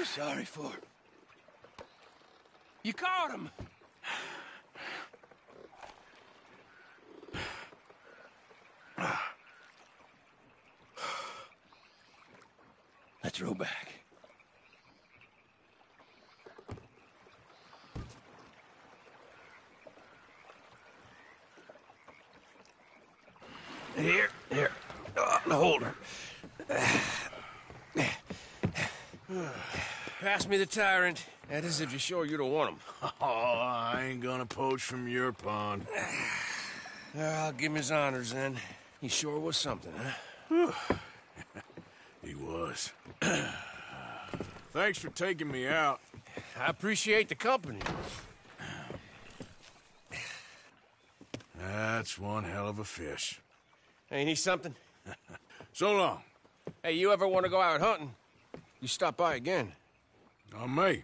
sorry for? You caught him! Let's row back. Here. Hold her. Pass me the tyrant. That is if you're sure you don't want him. Oh, I ain't gonna poach from your pond. I'll give him his honors then. He sure was something, huh? He was. Thanks for taking me out. I appreciate the company. That's one hell of a fish. Ain't he something? So long. Hey, you ever want to go out hunting? You stop by again. On me.